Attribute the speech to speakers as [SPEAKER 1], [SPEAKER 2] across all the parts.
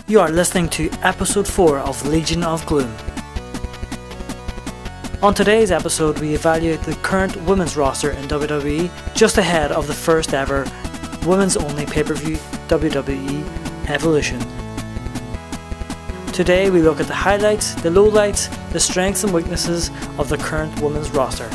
[SPEAKER 1] You are listening to episode 4 of Legion of Gloom. On today's episode, we evaluate the current women's roster in WWE just ahead of the first ever women's only pay-per-view, WWE Evolution. Today we look at the highlights, the lowlights, the strengths and weaknesses of the current women's roster.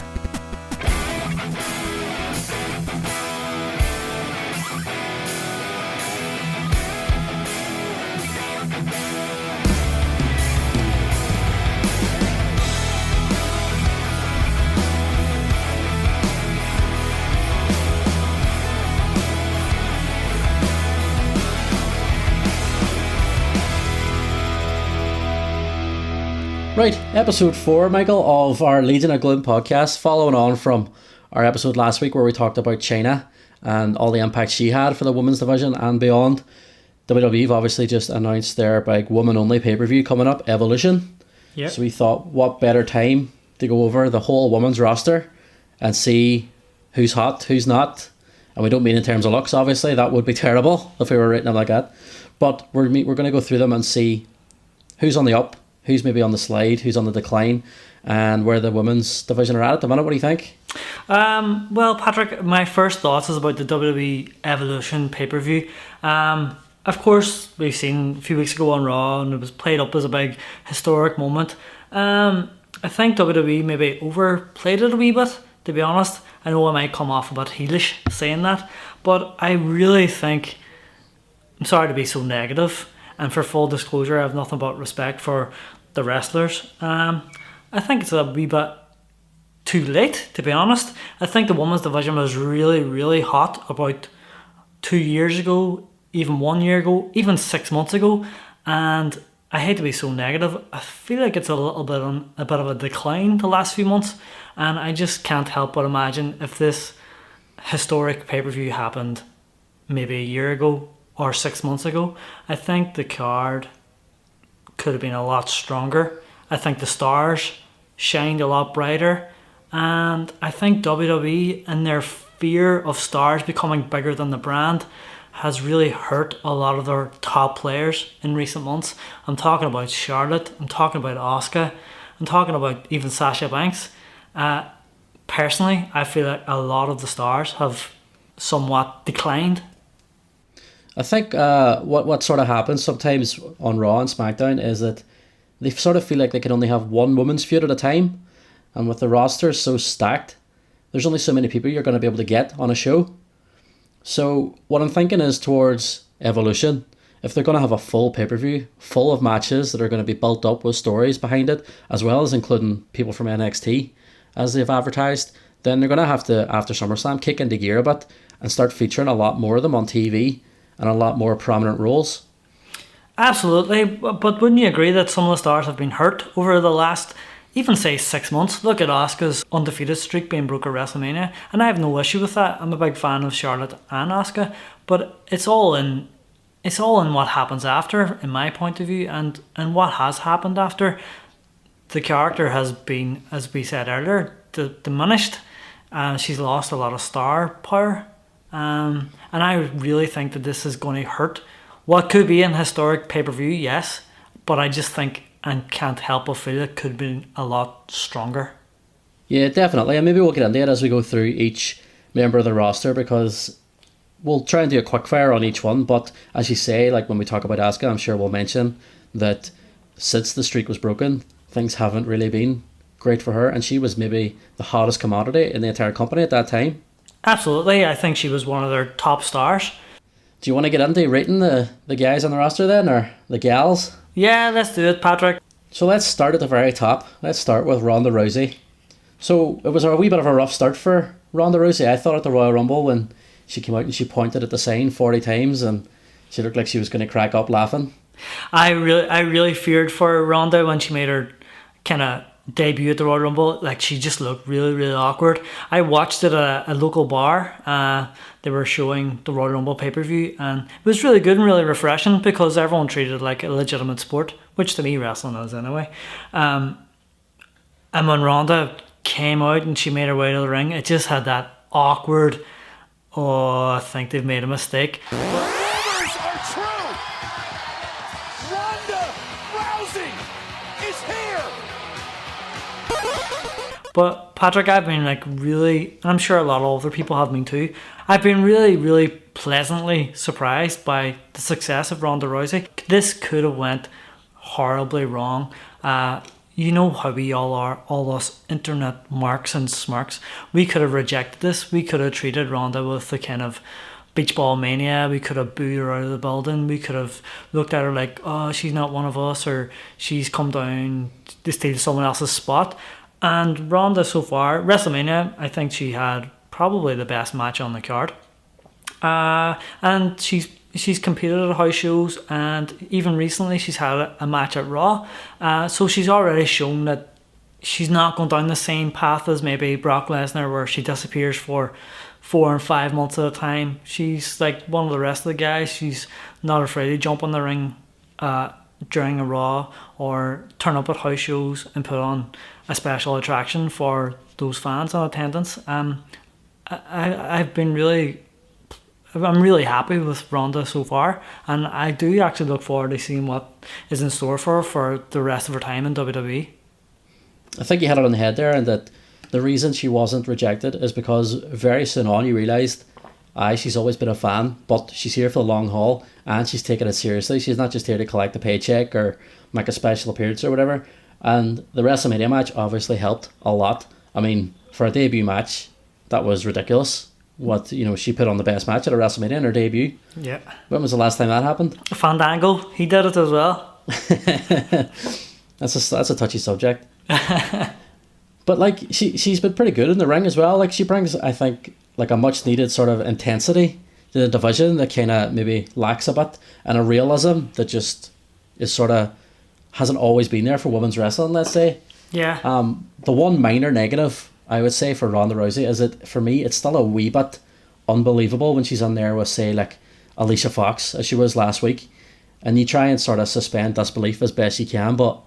[SPEAKER 2] Right, episode 4, Michael, of our Legion of Gloom podcast, following on from our episode last week where we talked about China and all the impact she had for the women's division and beyond. WWE have obviously just announced their big woman-only pay-per-view coming up, Evolution.
[SPEAKER 1] Yep.
[SPEAKER 2] So we thought, what better time to go over the whole women's roster and see who's hot, who's not. And we don't mean in terms of looks, obviously. That would be terrible if we were written them like that. But we're going to go through them and see who's on the up, who's maybe on the slide, who's on the decline, and where the women's division are at the minute. What do you think?
[SPEAKER 1] Well, Patrick, my first thoughts is about the WWE Evolution pay-per-view. Of course, we've seen a few weeks ago on Raw, and it was played up as a big historic moment. I think WWE maybe overplayed it a wee bit, to be honest. I know I might come off a bit heelish saying that, but I really think, I'm sorry to be so negative, and for full disclosure, I have nothing but respect for the wrestlers. I think it's a wee bit too late, to be honest. I think the women's division was really, really hot about 2 years ago, even 1 year ago, even 6 months ago. And I hate to be so negative. I feel like it's a bit of a decline the last few months. And I just can't help but imagine if this historic pay-per-view happened maybe a year ago or 6 months ago, I think the card could have been a lot stronger. I think the stars shined a lot brighter, and I think WWE, in their fear of stars becoming bigger than the brand, has really hurt a lot of their top players in recent months. I'm talking about Charlotte, I'm talking about Asuka, I'm talking about even Sasha Banks. Personally, I feel like a lot of the stars have somewhat declined.
[SPEAKER 2] I think what sort of happens sometimes on Raw and SmackDown is that they sort of feel like they can only have one women's feud at a time. And with the roster so stacked, there's only so many people you're going to be able to get on a show. So what I'm thinking is towards Evolution, if they're going to have a full pay-per-view, full of matches that are going to be built up with stories behind it, as well as including people from NXT, as they've advertised, then they're going to have to, after SummerSlam, kick into gear a bit and start featuring a lot more of them on TV and a lot more prominent roles.
[SPEAKER 1] Absolutely, but wouldn't you agree that some of the stars have been hurt over the last, even say 6 months? Look at Asuka's undefeated streak being broke at WrestleMania, and I have no issue with that. I'm a big fan of Charlotte and Asuka, but it's all in what happens after, in my point of view, and what has happened after. The character has been, as we said earlier, diminished. She's lost a lot of star power. And I really think that this is going to hurt what could be an historic pay-per-view, yes, but I just think and can't help but feel it could be a lot stronger.
[SPEAKER 2] Yeah, definitely, and maybe we'll get into it as we go through each member of the roster, because we'll try and do a quick fire on each one, but as you say, like when we talk about Asuka, I'm sure we'll mention that since the streak was broken, things haven't really been great for her, and she was maybe the hottest commodity in the entire company at that time.
[SPEAKER 1] Absolutely, I think she was one of their top stars.
[SPEAKER 2] Do you want to get into rating the guys on the roster then, or the gals?
[SPEAKER 1] Yeah, let's do it, Patrick.
[SPEAKER 2] So let's start at the very top. Let's start with Ronda Rousey. So it was a wee bit of a rough start for Ronda Rousey. I thought at the Royal Rumble when she came out and she pointed at the sign 40 times and she looked like she was going to crack up laughing.
[SPEAKER 1] I really feared for Ronda when she made her kind of debut at the Royal Rumble. Like, she just looked really, really awkward. I watched it at a local bar. They were showing the Royal Rumble pay-per-view, and it was really good and really refreshing because everyone treated it like a legitimate sport, which to me wrestling is anyway. And when Ronda came out and she made her way to the ring, it just had that awkward, oh, I think they've made a mistake.
[SPEAKER 3] The rumors are true. Ronda Rousey is here.
[SPEAKER 1] But Patrick, I've been like really, and I'm sure a lot of other people have been too, I've been really, really pleasantly surprised by the success of Ronda Rousey. This could have went horribly wrong. You know how we all are, all us internet marks and smarks. We could have rejected this. We could have treated Ronda with the kind of beach ball mania. We could have booed her out of the building. We could have looked at her like, oh, she's not one of us, or she's come down to steal someone else's spot. And Ronda so far, WrestleMania, I think she had probably the best match on the card. And she's competed at house shows, and even recently she's had a match at Raw. So she's already shown that she's not going down the same path as maybe Brock Lesnar, where she disappears for 4 and 5 months at a time. She's like one of the rest of the guys. She's not afraid to jump on the ring during a Raw, or turn up at house shows and put on a special attraction for those fans in attendance. I'm really happy with Ronda so far, and I do actually look forward to seeing what is in store for her for the rest of her time in WWE.
[SPEAKER 2] I think you had it on the head there, and that the reason she wasn't rejected is because very soon on you realised, she's always been a fan, but she's here for the long haul, and she's taking it seriously. She's not just here to collect a paycheck or make a special appearance or whatever. And the WrestleMania match obviously helped a lot. I mean, for a debut match, that was ridiculous. What, she put on the best match at a WrestleMania in her debut.
[SPEAKER 1] Yeah.
[SPEAKER 2] When was the last time that happened?
[SPEAKER 1] Fandango, he did it as well.
[SPEAKER 2] That's a touchy subject. But like she's been pretty good in the ring as well. Like she brings, I think, like a much needed sort of intensity to the division that kind of maybe lacks a bit, and a realism that just is sort of hasn't always been there for women's wrestling, let's say.
[SPEAKER 1] Yeah.
[SPEAKER 2] The one minor negative I would say for Ronda Rousey is that for me it's still a wee bit unbelievable when she's on there with, say, like Alicia Fox as she was last week, and you try and sort of suspend disbelief as best you can, but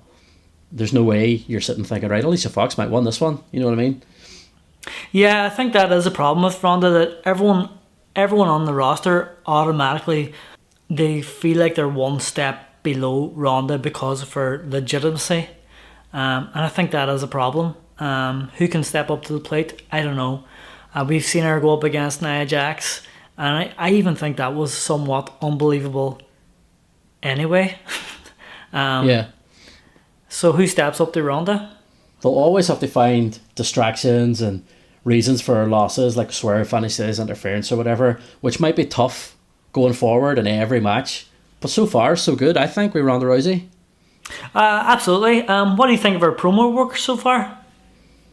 [SPEAKER 2] there's no way you're sitting thinking, right, Alicia Fox might win this one. You know what I mean?
[SPEAKER 1] Yeah, I think that is a problem with Ronda, that everyone on the roster automatically, they feel like they're one step below Ronda because of her legitimacy, and I think that is a problem. Who can step up to the plate? I don't know. We've seen her go up against Nia Jax, and I even think that was somewhat unbelievable anyway.
[SPEAKER 2] Yeah.
[SPEAKER 1] So who steps up to Ronda?
[SPEAKER 2] They'll always have to find distractions and reasons for losses, like swerve finishes, interference or whatever, which might be tough going forward in every match. But so far, so good, I think, with Ronda Rousey.
[SPEAKER 1] Absolutely. What do you think of her promo work so far?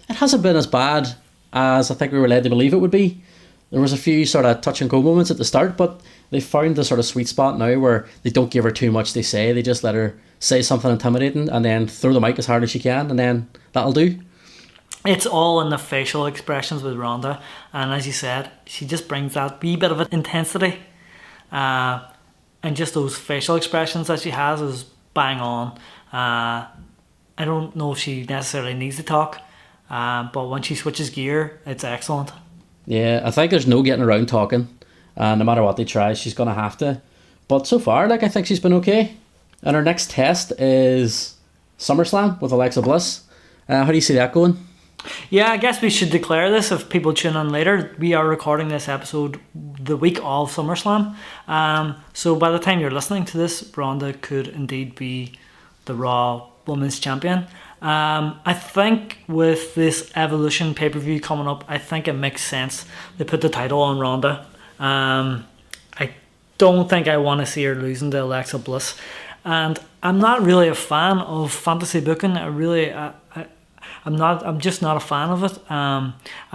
[SPEAKER 2] It hasn't been as bad as I think we were led to believe it would be. There was a few sort of touch and go moments at the start, but they found the sort of sweet spot now where they don't give her too much to say. They just let her say something intimidating and then throw the mic as hard as she can, and then that'll do.
[SPEAKER 1] It's all in the facial expressions with Ronda, and as you said, she just brings that wee bit of intensity, and just those facial expressions that she has is bang on. I don't know if she necessarily needs to talk, but when she switches gear, it's excellent.
[SPEAKER 2] Yeah, I think there's no getting around talking, no matter what they try, she's going to have to. But so far, I think she's been okay. And her next test is SummerSlam with Alexa Bliss. How do you see that going?
[SPEAKER 1] Yeah, I guess we should declare this if people tune in later. We are recording this episode the week of SummerSlam. So by the time you're listening to this, Ronda could indeed be the Raw Women's Champion. I think with this Evolution pay-per-view coming up, I think it makes sense to put the title on Ronda. I don't think I want to see her losing to Alexa Bliss. And I'm not really a fan of fantasy booking. I'm just not a fan of it.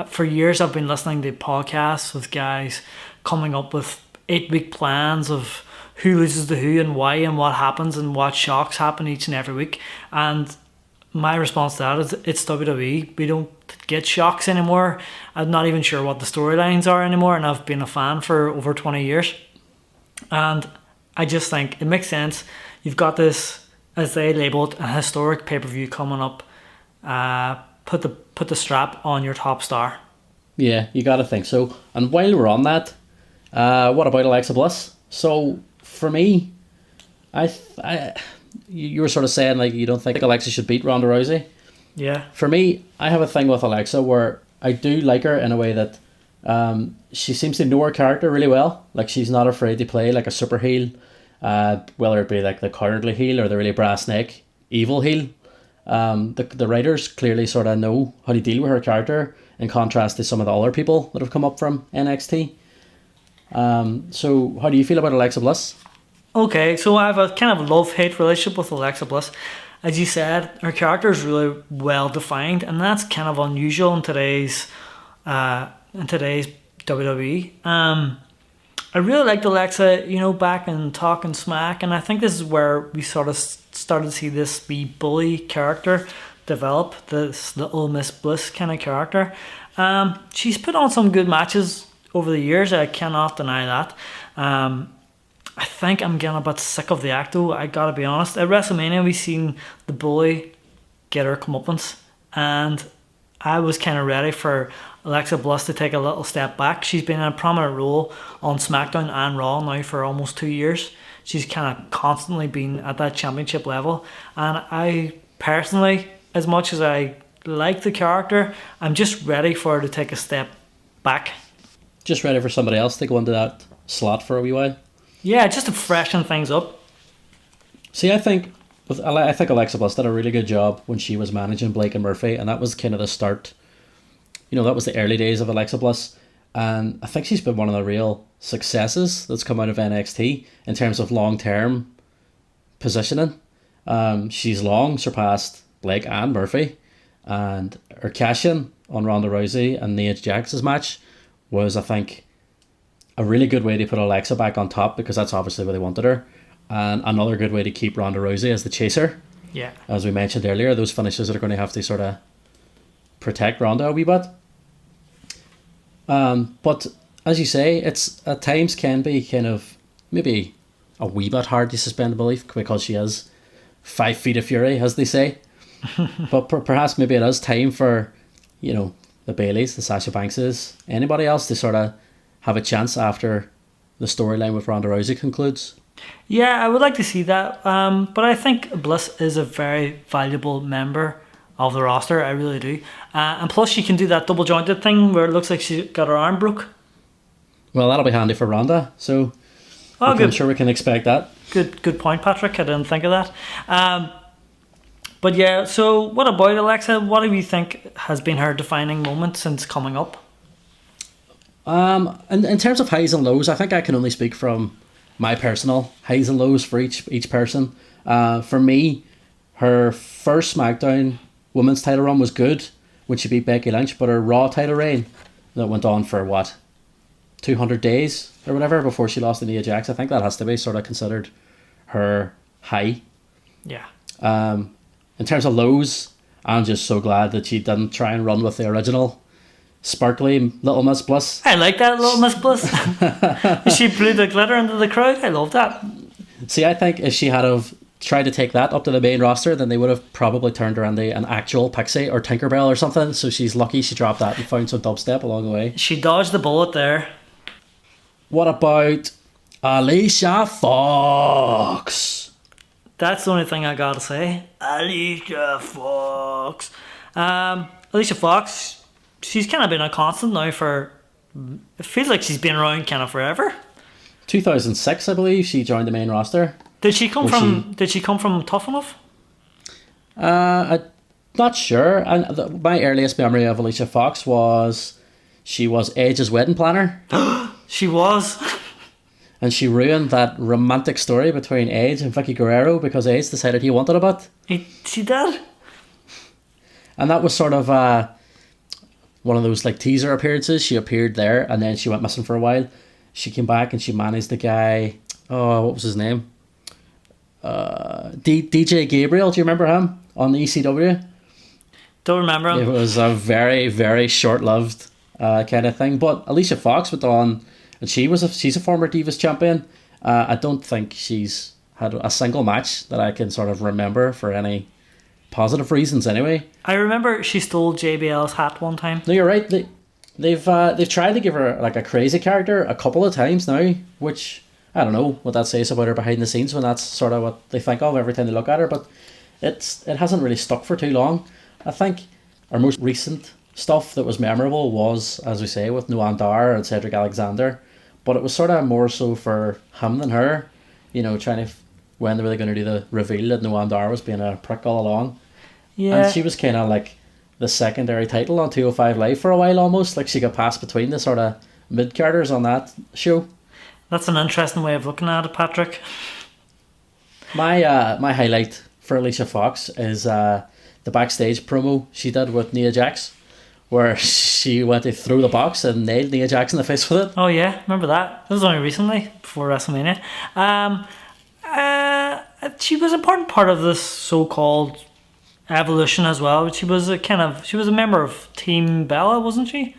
[SPEAKER 1] For years I've been listening to podcasts with guys coming up with 8-week plans of who loses to who and why and what happens and what shocks happen each and every week. And my response to that is it's WWE. We don't get shocks anymore. I'm not even sure what the storylines are anymore, and I've been a fan for over 20 years. And I just think it makes sense. You've got this, as they label it, a historic pay-per-view coming up. Put the strap on your top star.
[SPEAKER 2] Yeah, you gotta think so. And while we're on that, what about Alexa Bliss? So for me, You were sort of saying like you don't think Alexa should beat Ronda Rousey.
[SPEAKER 1] Yeah.
[SPEAKER 2] For me, I have a thing with Alexa where I do like her in a way that she seems to know her character really well. Like she's not afraid to play like a super heel, whether it be like the cowardly heel or the really brass neck evil heel. The writers clearly sort of know how to deal with her character in contrast to some of the other people that have come up from NXT. So how do you feel about Alexa Bliss?
[SPEAKER 1] Okay, so I have a kind of love-hate relationship with Alexa Bliss. As you said, her character is really well defined, and that's kind of unusual in today's WWE. I really liked Alexa, back in Talking Smack, and I think this is where we sort of started to see this wee bully character develop, this little Miss Bliss kind of character. She's put on some good matches over the years, I cannot deny that. I think I'm getting a bit sick of the act though, I gotta be honest. At WrestleMania we seen the bully get her comeuppance, and I was kind of ready for Alexa Bliss to take a little step back. She's been in a prominent role on SmackDown and Raw now for almost 2 years. She's kind of constantly been at that championship level, and I personally, as much as I like the character, I'm just ready for her to take a step back.
[SPEAKER 2] Just ready for somebody else to go into that slot for a wee while?
[SPEAKER 1] Yeah, just to freshen things up.
[SPEAKER 2] See, I think Alexa Bliss did a really good job when she was managing Blake and Murphy, and that was kind of the start. That was the early days of Alexa Bliss, and I think she's been one of the real successes that's come out of NXT in terms of long-term positioning. She's long surpassed Blake and Murphy, and her cash-in on Ronda Rousey and Nia Jax's match was, I think, a really good way to put Alexa back on top, because that's obviously where they wanted her, and another good way to keep Ronda Rousey as the chaser.
[SPEAKER 1] Yeah. As
[SPEAKER 2] we mentioned earlier, those finishes are going to have to sort of protect Ronda a wee bit. But as you say, it's at times can be kind of maybe a wee bit hard to suspend belief because she is 5 feet of fury, as they say. But perhaps maybe it is time for, the Baileys, the Sasha Bankses, anybody else to sort of have a chance after the storyline with Ronda Rousey concludes.
[SPEAKER 1] Yeah, I would like to see that. But I think Bliss is a very valuable member of the roster. I really do. And plus she can do that double jointed thing where it looks like she got her arm broke.
[SPEAKER 2] Well, that'll be handy for Ronda. So I'm sure we can expect that.
[SPEAKER 1] Good point, Patrick. I didn't think of that. But yeah, so what about Alexa? What do you think has been her defining moment since coming up?
[SPEAKER 2] In terms of highs and lows, I think I can only speak from my personal highs and lows for each person. For me, her first SmackDown women's title run was good when she beat Becky Lynch, but her Raw title reign that went on for 200 days or whatever before she lost to Nia Jax, I think that has to be sort of considered her high.
[SPEAKER 1] Yeah.
[SPEAKER 2] In terms of lows, I'm just so glad that she didn't try and run with the original sparkly Little Miss Bliss.
[SPEAKER 1] I like that Little Miss Bliss. She blew the glitter into the crowd. I love that.
[SPEAKER 2] See, I think if she had have tried to take that up to the main roster, then they would have probably turned her into an actual Pixie or Tinkerbell or something. So she's lucky she dropped that and found some dubstep along the way.
[SPEAKER 1] She dodged the bullet there.
[SPEAKER 2] What about Alicia Fox?
[SPEAKER 1] That's the only thing I gotta say. Alicia Fox. Alicia Fox, she's kind of been a constant now for... It feels like she's been around kind of forever.
[SPEAKER 2] 2006, I believe, she joined the main roster.
[SPEAKER 1] Did she come from Tough Enough?
[SPEAKER 2] I'm not sure. And my earliest memory of Alicia Fox was she was Edge's wedding planner.
[SPEAKER 1] She was.
[SPEAKER 2] And she ruined that romantic story between Edge and Vicky Guerrero because Edge decided he wanted a bit.
[SPEAKER 1] She did.
[SPEAKER 2] And that was sort of one of those like teaser appearances. She appeared there and then she went missing for a while. She came back and she managed the guy. Oh, what was his name? DJ Gabriel. Do you remember him on the ECW?
[SPEAKER 1] Don't remember him.
[SPEAKER 2] It was a very, very short-lived kind of thing. But Alicia Fox went on, and she's a former Divas champion. I don't think she's had a single match that I can sort of remember for any positive reasons. Anyway,
[SPEAKER 1] I remember she stole JBL's hat one time.
[SPEAKER 2] No, you're right. They've tried to give her like a crazy character a couple of times now, which I don't know what that says about her behind the scenes when that's sort of what they think of every time they look at her, but it hasn't really stuck for too long. I think our most recent stuff that was memorable was, as we say, with Noam Dar and Cedric Alexander, but it was sort of more so for him than her, trying to, when they were going to do the reveal that Noam Dar was being a prick all along.
[SPEAKER 1] Yeah.
[SPEAKER 2] And she was kind of like the secondary title on 205 Live for a while almost, like she got passed between the sort of mid-carders on that show.
[SPEAKER 1] That's an interesting way of looking at it, Patrick.
[SPEAKER 2] My highlight for Alicia Fox is the backstage promo she did with Nia Jax, where she went to throw the box and nailed Nia Jax in the face with it.
[SPEAKER 1] Oh yeah, remember that? This was only recently, before WrestleMania. She was an important part of this so-called evolution as well. She was a member of Team Bella, wasn't she?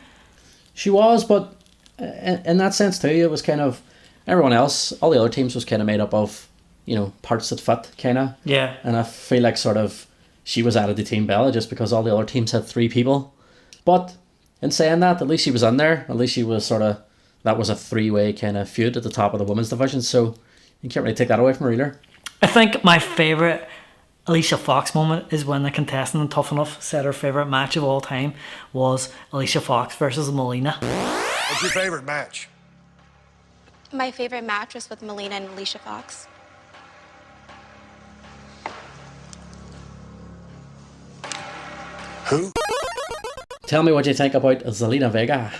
[SPEAKER 2] She was, but in that sense too, it was kind of everyone else. All the other teams was kind of made up of parts that fit, kind of.
[SPEAKER 1] Yeah.
[SPEAKER 2] And I feel like sort of she was added to Team Bella just because all the other teams had 3 people. But in saying that, at least she was in there. At least she was that was a 3-way kind of feud at the top of the women's division. So you can't really take that away from her either.
[SPEAKER 1] I think my favourite Alicia Fox moment is when the contestant in Tough Enough said her favourite match of all time was Alicia Fox versus Melina.
[SPEAKER 3] What's your favorite match?
[SPEAKER 4] My favorite match was with Melina and Alicia Fox.
[SPEAKER 3] Who?
[SPEAKER 2] Tell me what you think about Zelina Vega.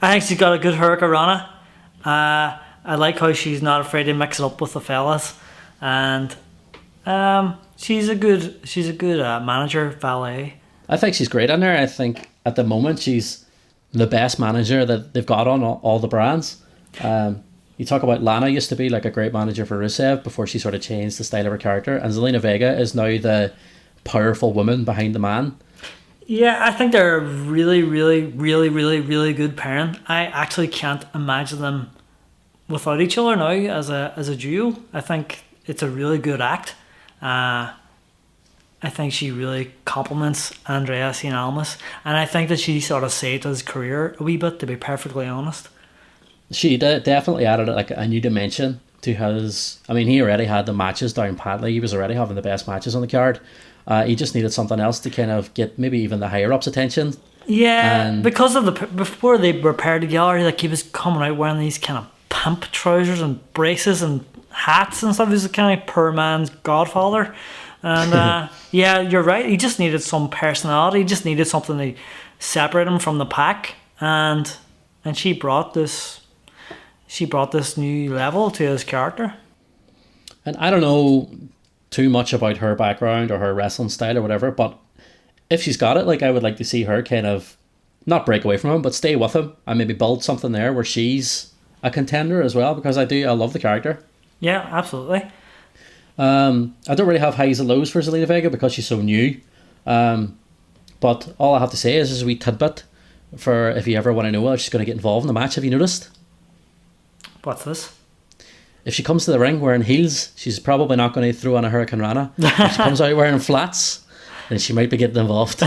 [SPEAKER 1] I think she's got a good hurricanrana. I like how she's not afraid to mix it up with the fellas, and she's a good manager, valet.
[SPEAKER 2] I think she's great in there. I think at the moment she's the best manager that they've got on all the brands. You talk about Lana used to be like a great manager for Rusev before she sort of changed the style of her character, and Zelina Vega is now the powerful woman behind the man.
[SPEAKER 1] Yeah, I think they're a really, really, really, really, really good pairing. I actually can't imagine them without each other now as a duo. I think it's a really good act. I think she really complements Andrea Cien Almas, and I think that she sort of saved his career a wee bit, to be perfectly honest.
[SPEAKER 2] She definitely added like a new dimension to his. I mean, he already had the matches down pat. Like, he was already having the best matches on the card. He just needed something else to kind of get maybe even the higher ups' attention.
[SPEAKER 1] Yeah, because of before they were paired together, like he was coming out wearing these kind of pimp trousers and braces and hats and stuff. He was a kind of poor man's godfather. And yeah, you're right. He just needed some personality. He just needed something to separate him from the pack. And she brought this new level to his character.
[SPEAKER 2] And I don't know too much about her background or her wrestling style or whatever, but if she's got it, like, I would like to see her kind of not break away from him, but stay with him and maybe build something there where she's a contender as well, because I love the character.
[SPEAKER 1] Yeah, absolutely.
[SPEAKER 2] I don't really have highs and lows for Zelina Vega because she's so new. But all I have to say is a wee tidbit for if you ever want to know if she's going to get involved in the match. Have you noticed?
[SPEAKER 1] What's this?
[SPEAKER 2] If she comes to the ring wearing heels, she's probably not going to throw on a Hurricane Rana. If she comes out wearing flats, then she might be getting involved.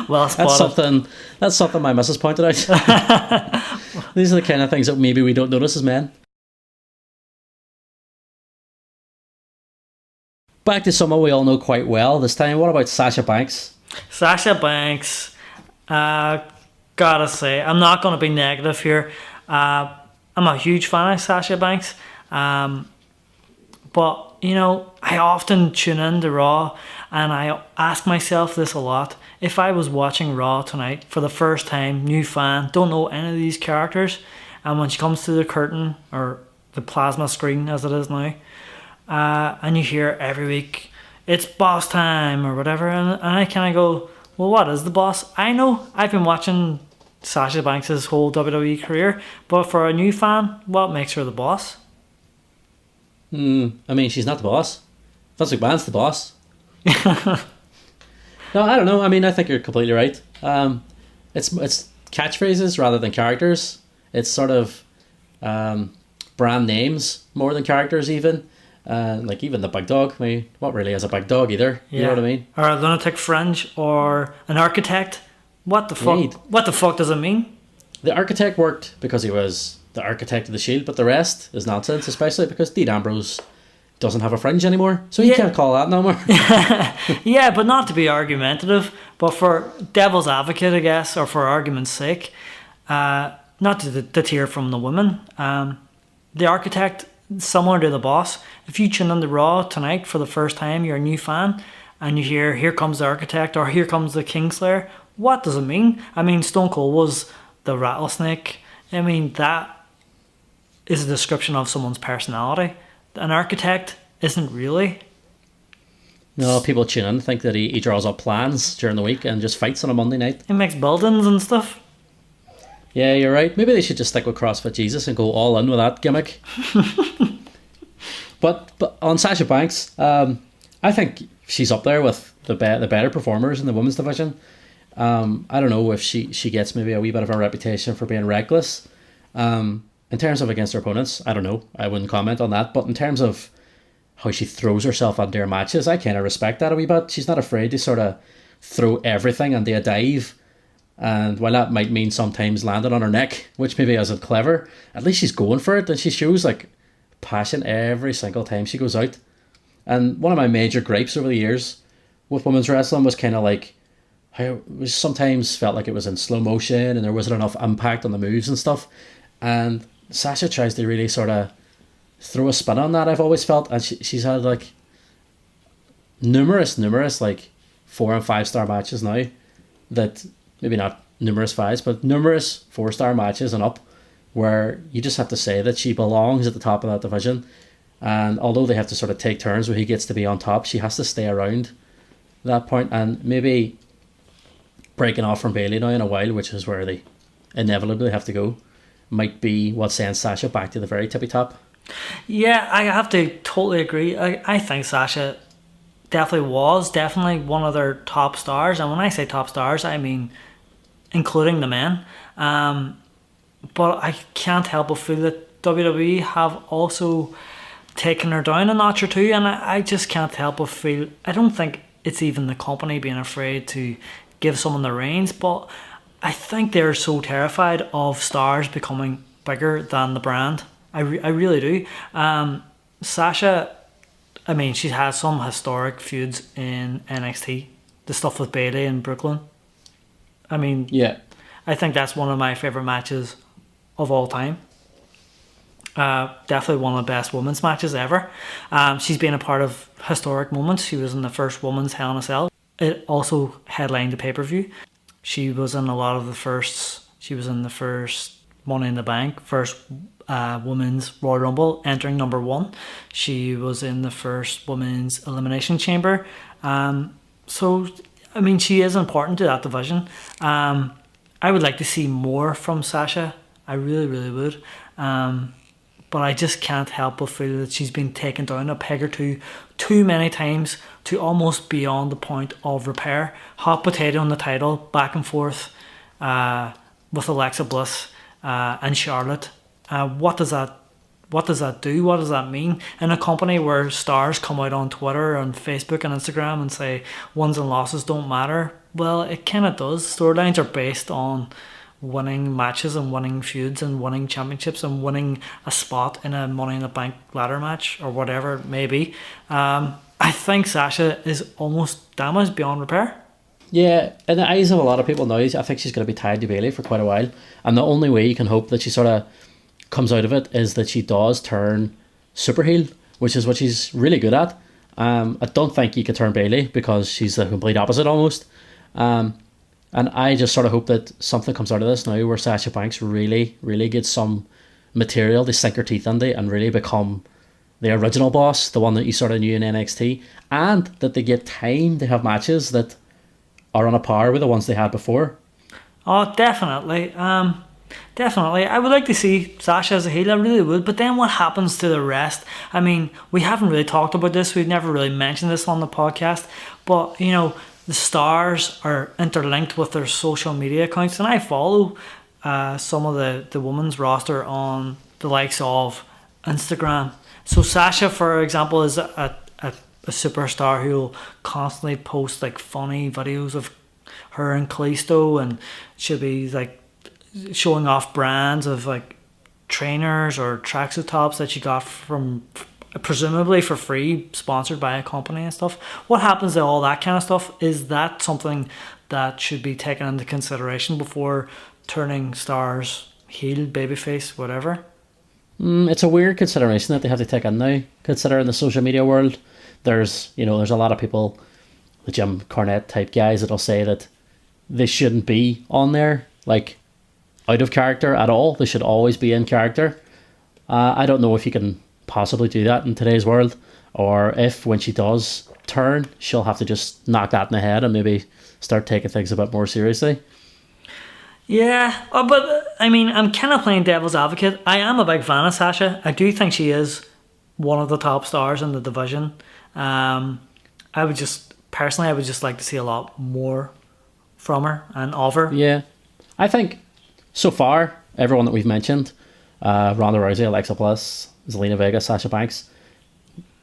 [SPEAKER 1] Well spotted.
[SPEAKER 2] That's something my missus pointed out. These are the kind of things that maybe we don't notice as men. Back to someone we all know quite well this time. What about Sasha Banks?
[SPEAKER 1] Sasha Banks, gotta say, I'm not going to be negative here. I'm a huge fan of Sasha Banks. But, I often tune into Raw and I ask myself this a lot. If I was watching Raw tonight for the first time, new fan, don't know any of these characters, and when she comes to the curtain, or the plasma screen as it is now, and you hear every week, it's boss time or whatever, and I kind of go, well, what is the boss? I know I've been watching Sasha Banks' whole WWE career, but for a new fan, what makes her the boss?
[SPEAKER 2] I mean, she's not the boss. Vince McMahon's the boss. No, I don't know. I mean, I think you're completely right. It's catchphrases rather than characters. It's sort of brand names more than characters even. Like even the big dog. I mean, what really is a big dog either? You know what I mean?
[SPEAKER 1] Or a lunatic fringe or an architect. What the fuck? What the fuck does it mean?
[SPEAKER 2] The architect worked because he was the architect of the Shield, but the rest is nonsense, especially because Dean Ambrose doesn't have a fringe anymore, so you can't call that no more.
[SPEAKER 1] Yeah, but not to be argumentative, but for devil's advocate, I guess, or for argument's sake, not to deter from the women. The architect, similar to the boss, if you tune in to Raw tonight for the first time, you're a new fan, and you hear, here comes the architect, or here comes the Kingslayer, what does it mean? I mean, Stone Cold was the rattlesnake. I mean, that is a description of someone's personality. An architect isn't really.
[SPEAKER 2] No, people tune in and think that he draws up plans during the week and just fights on a Monday night.
[SPEAKER 1] He makes buildings and stuff.
[SPEAKER 2] Yeah, you're right. Maybe they should just stick with CrossFit Jesus and go all in with that gimmick. But on Sasha Banks, I think she's up there with the better performers in the women's division. I don't know if she gets maybe a wee bit of a reputation for being reckless. In terms of against her opponents, I don't know. I wouldn't comment on that. But in terms of how she throws herself into her matches, I kind of respect that a wee bit. She's not afraid to sort of throw everything into a dive. And while that might mean sometimes landing on her neck, which maybe isn't clever, at least she's going for it. And she shows like passion every single time she goes out. And one of my major gripes over the years with women's wrestling was kind of like how it was sometimes felt like it was in slow motion and there wasn't enough impact on the moves and stuff. And Sasha tries to really sort of throw a spin on that, I've always felt. And she's had like numerous like 4 and 5 star matches now, that maybe not numerous 5s, but numerous 4-star matches and up, where you just have to say that she belongs at the top of that division. And although they have to sort of take turns where he gets to be on top, she has to stay around that point. And maybe breaking off from Bayley now in a while, which is where they inevitably have to go, might be what sends Sasha back to the very tippy top.
[SPEAKER 1] Yeah, I have to totally agree. I think Sasha definitely one of their top stars. And when I say top stars, I mean including the men. But I can't help but feel that WWE have also taken her down a notch or two. And I just can't help but feel, I don't think it's even the company being afraid to give someone the reins, but I think they're so terrified of stars becoming bigger than the brand. I really do. Sasha, I mean, she has some historic feuds in NXT. The stuff with Bayley in Brooklyn. I mean,
[SPEAKER 2] yeah,
[SPEAKER 1] I think that's one of my favourite matches of all time. Definitely one of the best women's matches ever. She's been a part of historic moments. She was in the first women's Hell in a Cell. It also headlined the pay-per-view. She was in a lot of the firsts. She was in the first Money in the Bank, first women's Royal Rumble, entering number 1. She was in the first women's Elimination Chamber. So, I mean, she is important to that division. I would like to see more from Sasha. I really, really would. But I just can't help but feel that she's been taken down a peg or two too many times to almost beyond the point of repair. Hot potato on the title, back and forth with Alexa Bliss and Charlotte. What does that do? What does that mean? In a company where stars come out on Twitter and Facebook and Instagram and say wins and losses don't matter, well, it kind of does. Storylines are based on winning matches and winning feuds and winning championships and winning a spot in a Money in the Bank ladder match or whatever it may be. I think Sasha is almost damaged beyond repair.
[SPEAKER 2] Yeah, in the eyes of a lot of people now, I think she's going to be tied to Bayley for quite a while. And the only way you can hope that she sort of comes out of it is that she does turn super heel, which is what she's really good at. I don't think you could turn Bayley because she's the complete opposite almost. And I just sort of hope that something comes out of this now where Sasha Banks really, really gets some material to sink her teeth into and really become the original boss, the one that you sort of knew in NXT, and that they get time to have matches that are on a par with the ones they had before.
[SPEAKER 1] Oh, definitely. Definitely. I would like to see Sasha as a heel, I really would, but then what happens to the rest? I mean, we haven't really talked about this, we've never really mentioned this on the podcast, but, you know, the stars are interlinked with their social media accounts, and I follow some of the women's roster on the likes of Instagram. So Sasha, for example, is a superstar who will constantly post like funny videos of her and Kalisto, and she'll be like showing off brands of like trainers or tracksuit tops that you got from presumably for free, sponsored by a company and stuff. What happens to all that kind of stuff? Is that something that should be taken into consideration before turning stars heel, babyface, whatever?
[SPEAKER 2] It's a weird consideration that they have to take in now, considering the social media world. There's a lot of people, the Jim Cornette type guys, that'll say that they shouldn't be on there, like, out of character at all. They should always be in character. I don't know if you can possibly do that in today's world, or if when she does turn, she'll have to just knock that in the head and maybe start taking things a bit more seriously.
[SPEAKER 1] Yeah, but I mean, I'm kind of playing devil's advocate. I am a big fan of Sasha. I do think she is one of the top stars in the division. I would just like to see a lot more from her and of her.
[SPEAKER 2] Yeah, I think so far everyone that we've mentioned, Ronda Rousey, Alexa Bliss, Zelina Vega, Sasha Banks,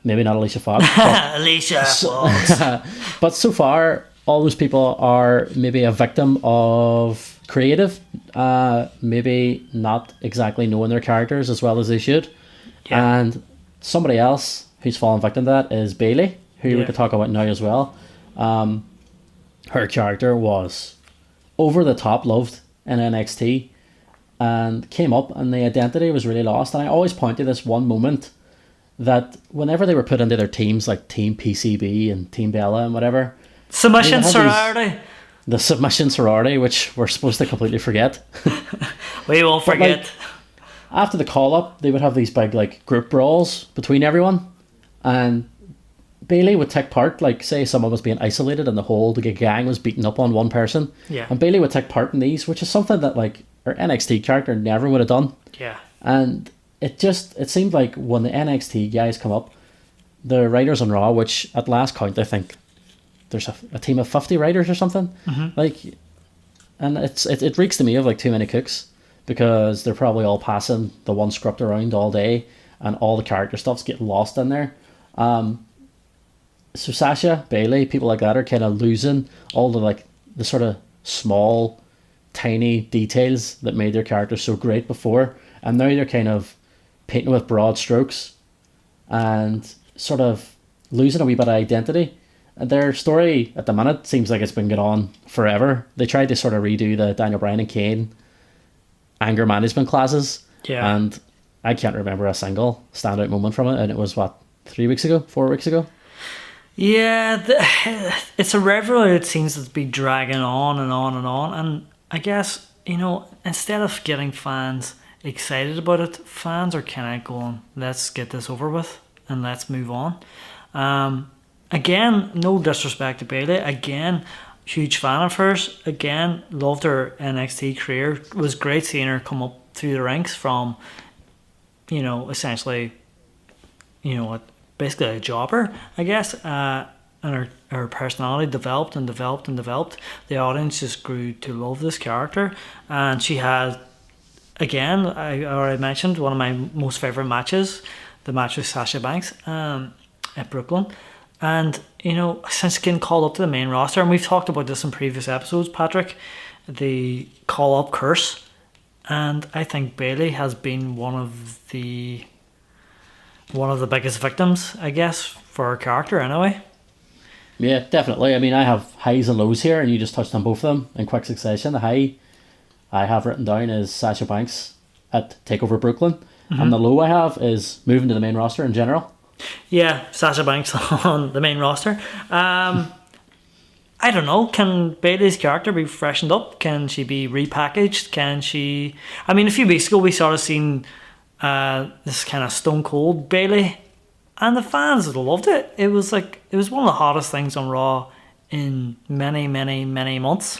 [SPEAKER 2] maybe not Alicia Fox, but,
[SPEAKER 1] Alicia Fox.
[SPEAKER 2] but so far all those people are maybe a victim of creative, maybe not exactly knowing their characters as well as they should.
[SPEAKER 1] Yeah.
[SPEAKER 2] And somebody else who's fallen victim to that is Bayley, who we could talk about now as well. Her character was over the top loved in NXT and came up, and the identity was really lost. And I always point to this one moment that whenever they were put into their teams, like Team PCB and Team Bella and whatever,
[SPEAKER 1] Submission sorority.
[SPEAKER 2] The submission sorority, which we're supposed to completely forget.
[SPEAKER 1] We won't forget.
[SPEAKER 2] Like, after the call up, they would have these big like group brawls between everyone, and Bayley would take part. Like, say someone was being isolated and the whole gang was beating up on one person, and Bayley would take part in these, which is something that like her NXT character never would have done.
[SPEAKER 1] Yeah.
[SPEAKER 2] And it seemed like when the NXT guys come up, the writers on Raw, which at last count I think there's a team of 50 writers or something, like, and it reeks to me of like too many cooks, because they're probably all passing the one script around all day and all the character stuff's getting lost in there. So Sasha, Bayley, people like that are kind of losing all the like the sort of small tiny details that made their characters so great before, and now they're kind of painting with broad strokes and sort of losing a wee bit of identity. Their story at the minute seems like it's been going on forever. They tried to sort of redo the Daniel Bryan and Kane anger management classes, and I can't remember a single standout moment from it, and it was 4 weeks ago.
[SPEAKER 1] Yeah, it's a rivalry that seems to be dragging on and on and on, and I guess, instead of getting fans excited about it, fans are kind of going, let's get this over with and let's move on. Again, no disrespect to Bayley. Again, huge fan of hers. Again, loved her NXT career. It was great seeing her come up through the ranks from, essentially, basically a jobber, I guess. And her personality developed and developed and developed. The audience just grew to love this character. And she had, again, I already mentioned, one of my most favourite matches, the match with Sasha Banks at Brooklyn. And, since getting called up to the main roster, and we've talked about this in previous episodes, Patrick, the call-up curse. And I think Bayley has been one of the biggest victims, I guess, for her character anyway.
[SPEAKER 2] Yeah, definitely. I mean, I have highs and lows here, and you just touched on both of them in quick succession. The high I have written down is Sasha Banks at TakeOver Brooklyn, and the low I have is moving to the main roster in general. Yeah,
[SPEAKER 1] Sasha Banks on the main roster. I don't know. Can Bayley's character be freshened up? Can she be repackaged? Can she... I mean, a few weeks ago we sort of seen this kind of stone cold Bayley, and the fans loved it. It was one of the hottest things on Raw in many, many, many months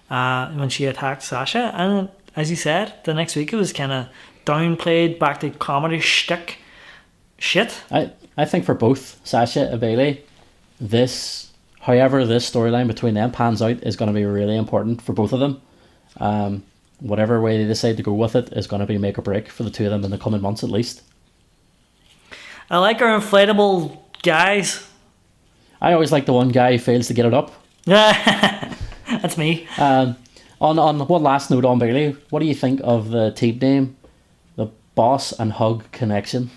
[SPEAKER 1] when she attacked Sasha. And as you said, the next week it was kind of downplayed, back to comedy shtick shit.
[SPEAKER 2] I think for both Sasha and Bayley, however this storyline between them pans out is going to be really important for both of them. Whatever way they decide to go with it is going to be make or break for the two of them in the coming months at least.
[SPEAKER 1] I like our inflatable guys.
[SPEAKER 2] I always like the one guy who fails to get it up.
[SPEAKER 1] That's me.
[SPEAKER 2] On one last note on Bayley, what do you think of the team name, the boss and hug connection.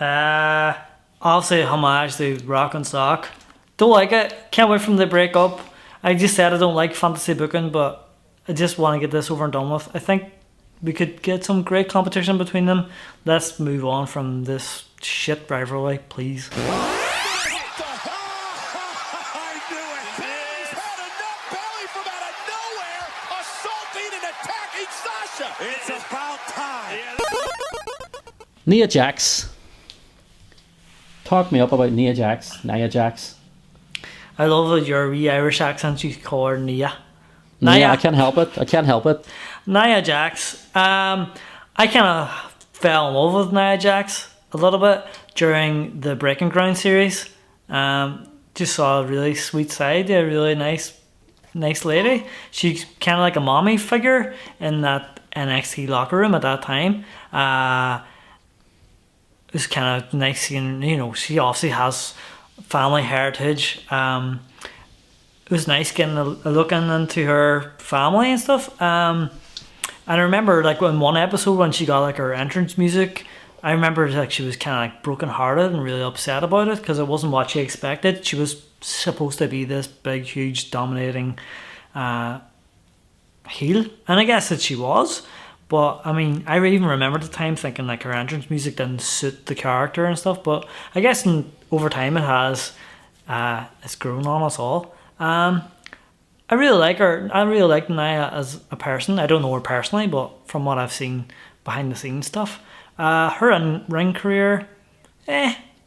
[SPEAKER 1] Obviously homage to Rock and Sock. Don't like it. Can't wait for them to break up. I just said I don't like fantasy booking, but I just want to get this over and done with. I think we could get some great competition between them. Let's move on from this shit rivalry, please.
[SPEAKER 3] I knew it. He's had enough belly from out of nowhere, assaulting and attacking Sasha. It's about time.
[SPEAKER 2] Nia Jax. Talk me up about Nia Jax.
[SPEAKER 1] I love that your wee Irish accent. You call her Nia.
[SPEAKER 2] Nia, I can't help it.
[SPEAKER 1] Nia Jax. I kind of fell in love with Nia Jax a little bit during the Breaking Ground series. Just saw a really sweet side, a really nice lady. She's kind of like a mommy figure in that NXT locker room at that time. It was kind of nice seeing, she obviously has family heritage. It was nice getting a looking into her family and stuff. And I remember like in one episode when she got like her entrance music, I remember like she was kind of like broken hearted and really upset about it because it wasn't what she expected. She was supposed to be this big, huge, dominating heel, and I guess that she was. But I mean, I even remember the time thinking like her entrance music didn't suit the character and stuff. But I guess over time it has. It's grown on us all. I really like her. I really like Nia as a person. I don't know her personally, but from what I've seen behind the scenes stuff, her in-ring career,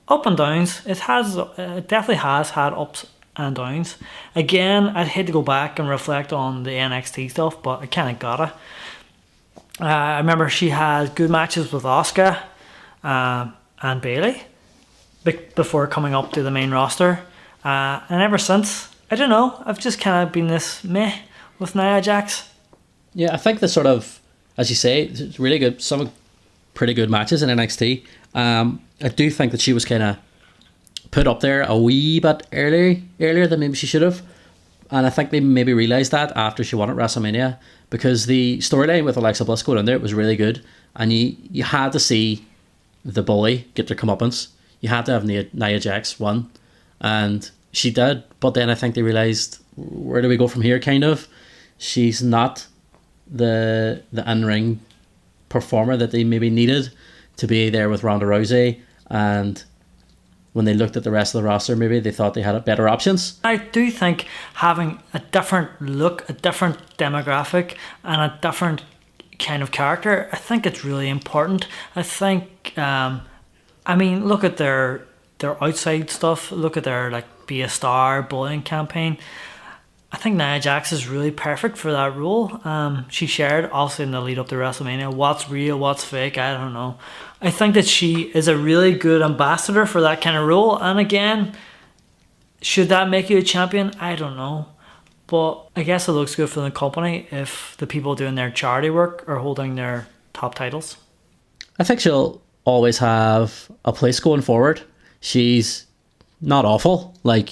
[SPEAKER 1] up and downs. It definitely has had ups and downs. Again, I'd hate to go back and reflect on the NXT stuff, but I kind of gotta. I remember she had good matches with Asuka and Bayley before coming up to the main roster. And ever since, I don't know, I've just kind of been this meh with Nia Jax.
[SPEAKER 2] Yeah, I think the sort of, as you say, it's really good, some pretty good matches in NXT. I do think that she was kind of put up there a wee bit earlier than maybe she should have. And I think they maybe realised that after she won at WrestleMania, because the storyline with Alexa Bliss going in there, it was really good. And you had to see the bully get their comeuppance. You had to have Nia Jax win. And she did. But then I think they realised, where do we go from here, kind of? She's not the in-ring performer that they maybe needed to be there with Ronda Rousey. And when they looked at the rest of the roster, maybe they thought they had better options.
[SPEAKER 1] I do think having a different look, a different demographic, and a different kind of character, I think it's really important. I think, look at their outside stuff. Look at their like Be a Star bullying campaign. I think Nia Jax is really perfect for that role. She shared, obviously in the lead up to WrestleMania, what's real, what's fake, I don't know. I think that she is a really good ambassador for that kind of role. And again, should that make you a champion? I don't know. But I guess it looks good for the company if the people doing their charity work are holding their top titles.
[SPEAKER 2] I think she'll always have a place going forward. She's not awful. Like,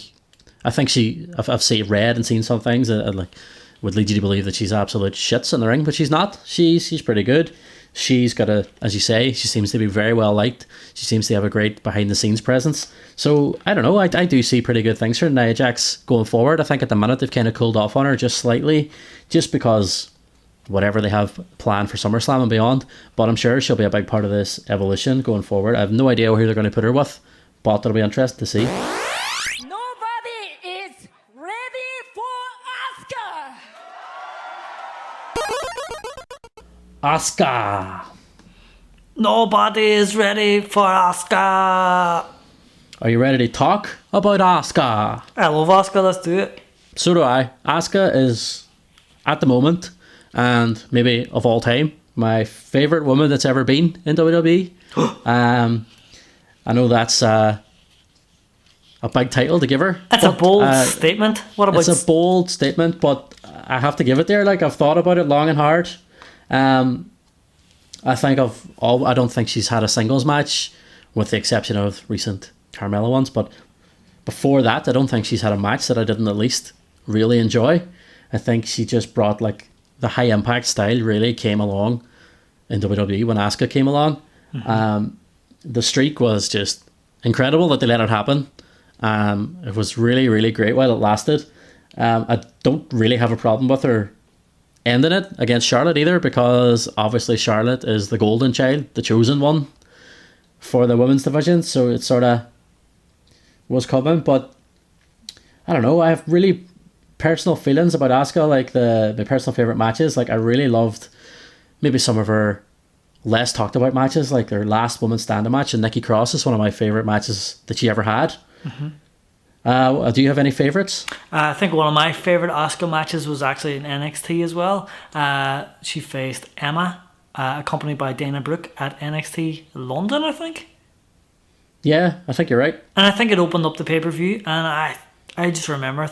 [SPEAKER 2] I think I've read and seen some things that like would lead you to believe that she's absolute shits in the ring, but she's not. She's pretty good. She's got as you say, she seems to be very well liked. She seems to have a great behind the scenes presence. So I don't know. I do see pretty good things for Nia Jax going forward. I think at the minute they've kind of cooled off on her just slightly, just because whatever they have planned for SummerSlam and beyond. But I'm sure she'll be a big part of this evolution going forward. I have no idea who they're going to put her with, but it'll be interesting to see.
[SPEAKER 5] Nobody is ready for Asuka.
[SPEAKER 2] Asuka.
[SPEAKER 1] Nobody is ready for Asuka.
[SPEAKER 2] Are you ready to talk about Asuka?
[SPEAKER 1] I love Asuka, let's do it.
[SPEAKER 2] So do I. Asuka is, at the moment, and maybe of all time, my favourite woman that's ever been in WWE. I know that's a big title to give her.
[SPEAKER 1] That's a bold statement. What about?
[SPEAKER 2] It's a bold statement, but I have to give it there. Like, I've thought about it long and hard. I don't think she's had a singles match, with the exception of recent Carmella ones. But before that, I don't think she's had a match that I didn't at least really enjoy. I think she just brought like the high impact style really came along in WWE when Asuka came along. The streak was just incredible that they let it happen. It was really, really great while it lasted. I don't really have a problem with her ending it against Charlotte either, because obviously Charlotte is the golden child, the chosen one for the women's division, so it sort of was coming. But I don't know, I have really personal feelings about Asuka, like my personal favourite matches. Like, I really loved maybe some of her less talked about matches, like her last women's standing match, and Nikki Cross is one of my favourite matches that she ever had. Do you have any favourites?
[SPEAKER 1] I think one of my favourite Asuka matches was actually in NXT as well. She faced Emma, accompanied by Dana Brooke, at NXT London, I think.
[SPEAKER 2] Yeah, I think you're right.
[SPEAKER 1] And I think it opened up the pay-per-view, and I just remember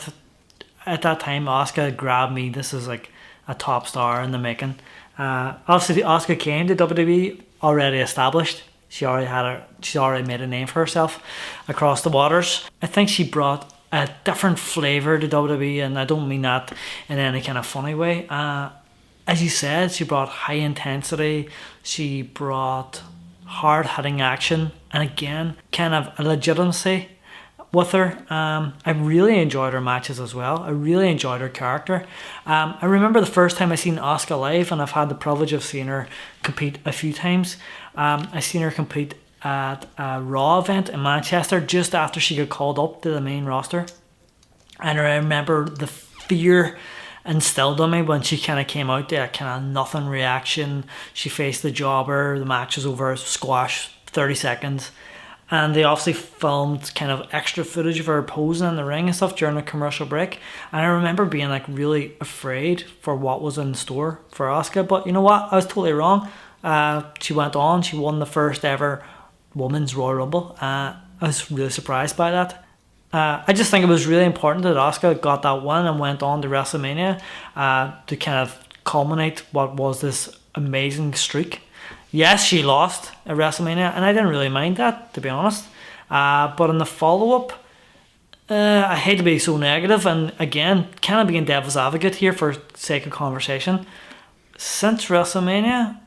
[SPEAKER 1] at that time Asuka grabbed me. This is like a top star in the making. Obviously Asuka came to WWE already established. She already made a name for herself across the waters. I think she brought a different flavour to WWE, and I don't mean that in any kind of funny way. As you said, she brought high intensity, she brought hard-hitting action, and again, kind of a legitimacy with her. I really enjoyed her matches as well. I really enjoyed her character. I remember the first time I seen Asuka live, and I've had the privilege of seeing her compete a few times. I seen her compete at a Raw event in Manchester just after she got called up to the main roster. And I remember the fear instilled on me when she kind of came out there, kind of nothing reaction. She faced the jobber, the match was over, squash, 30 seconds. And they obviously filmed kind of extra footage of her posing in the ring and stuff during a commercial break. And I remember being like really afraid for what was in store for Asuka. But you know what? I was totally wrong. She went on. She won the first ever Women's Royal Rumble. I was really surprised by that. I just think it was really important that Asuka got that win and went on to WrestleMania to kind of culminate what was this amazing streak. Yes, she lost at WrestleMania, and I didn't really mind that, to be honest. But in the follow-up, I hate to be so negative, and again, kind of being devil's advocate here for sake of conversation. Since WrestleMania,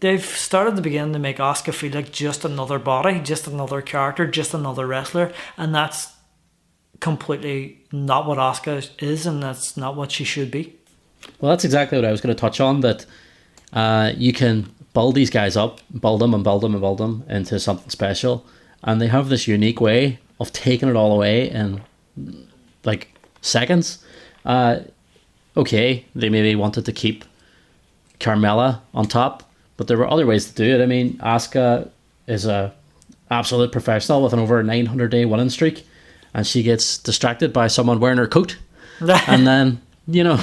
[SPEAKER 1] they've started to begin to make Asuka feel like just another body, just another character, just another wrestler, and that's completely not what Asuka is, and that's not what she should be.
[SPEAKER 2] Well, that's exactly what I was going to touch on, that you can build these guys up, build them and build them and build them into something special, and they have this unique way of taking it all away in like seconds. Okay, they maybe wanted to keep Carmella on top, but there were other ways to do it. I mean, Asuka is a absolute professional with an over 900-day winning streak, and she gets distracted by someone wearing her coat, and then, you know,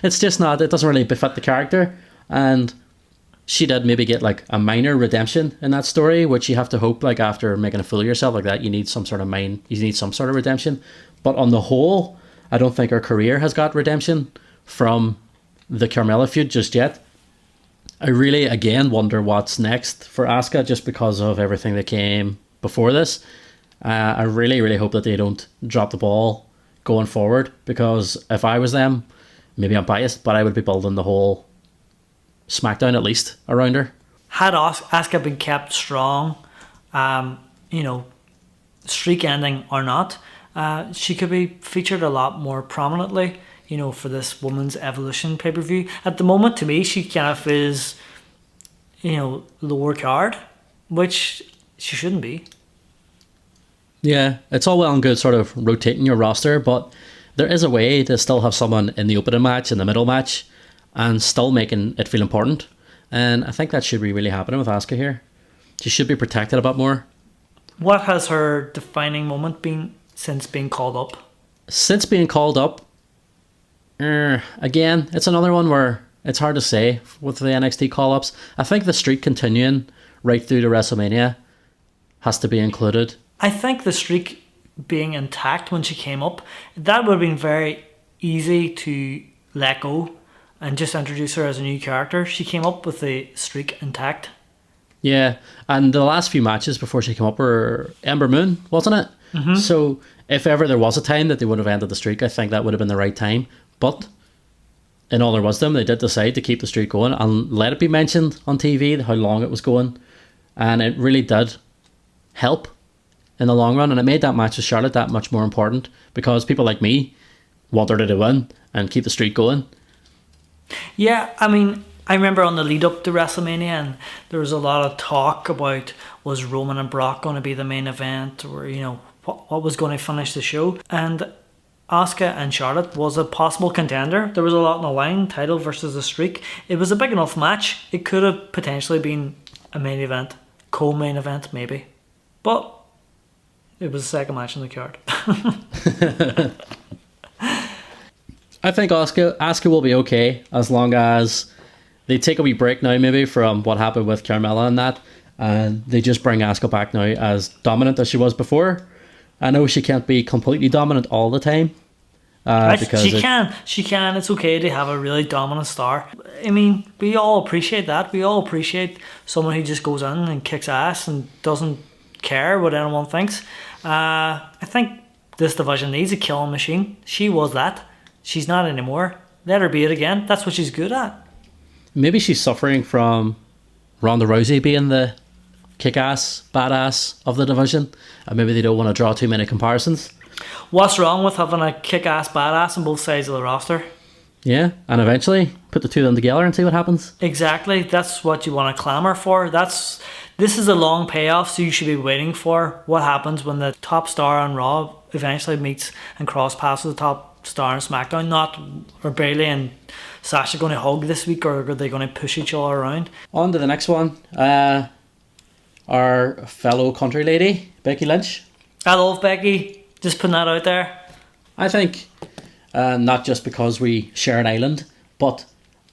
[SPEAKER 2] it's just not, it doesn't really befit the character. And she did maybe get like a minor redemption in that story, which you have to hope, like, after making a fool of yourself like that, you need some sort of redemption. But on the whole, I don't think her career has got redemption from the Carmella feud just yet. I really, again, wonder what's next for Asuka, just because of everything that came before this. I really, really hope that they don't drop the ball going forward, because if I was them, maybe I'm biased, but I would be building the whole SmackDown at least around her.
[SPEAKER 1] Had Asuka been kept strong, streak ending or not, she could be featured a lot more prominently, for this Women's Evolution pay-per-view. At the moment, to me, she kind of is, lower card, which she shouldn't be.
[SPEAKER 2] Yeah, it's all well and good sort of rotating your roster, but there is a way to still have someone in the opening match, in the middle match, and still making it feel important. And I think that should be really happening with Asuka here. She should be protected a bit more.
[SPEAKER 1] What has her defining moment been since being called up?
[SPEAKER 2] Since being called up, again, it's another one where it's hard to say with the NXT call-ups. I think the streak continuing right through to WrestleMania has to be included.
[SPEAKER 1] I think the streak being intact when she came up, that would have been very easy to let go and just introduce her as a new character. She came up with the streak intact. Yeah,
[SPEAKER 2] and the last few matches before she came up were Ember Moon, wasn't it? Mm-hmm. So if ever there was a time that they would have ended the streak, I think that would have been the right time. But in all their wisdom, they did decide to keep the streak going and let it be mentioned on TV how long it was going. And it really did help in the long run. And it made that match with Charlotte that much more important because people like me wanted her to win and keep the streak going.
[SPEAKER 1] Yeah, I mean, I remember on the lead up to WrestleMania, and there was a lot of talk about was Roman and Brock going to be the main event, or what was going to finish the show. And Asuka and Charlotte was a possible contender. There was a lot on the line, title versus the streak. It was a big enough match. It could have potentially been a main event, co-main event maybe, but it was the second match in the card.
[SPEAKER 2] I think Asuka will be okay as long as they take a wee break now maybe from what happened with Carmella and that, and they just bring Asuka back now as dominant as she was before. I know she can't be completely dominant all the time. Because
[SPEAKER 1] she can. It's okay to have a really dominant star. I mean, we all appreciate that. We all appreciate someone who just goes in and kicks ass and doesn't care what anyone thinks. I think this division needs a killing machine. She was that. She's not anymore. Let her be it again. That's what she's good at.
[SPEAKER 2] Maybe she's suffering from Ronda Rousey being the kick-ass, badass of the division, and maybe they don't want to draw too many comparisons.
[SPEAKER 1] What's wrong with having a kick-ass badass on both sides of the roster?
[SPEAKER 2] Yeah, and eventually put the two of them together and see what happens.
[SPEAKER 1] Exactly. That's what you want to clamour for. This is a long payoff, so you should be waiting for what happens when the top star on Raw eventually meets and cross paths with the top star on SmackDown. Not are Bayley and Sasha going to hug this week, or are they going to push each other around?
[SPEAKER 2] On to the next one. Our fellow country lady, Becky Lynch.
[SPEAKER 1] I love Becky. Just putting that out there.
[SPEAKER 2] I think not just because we share an island, but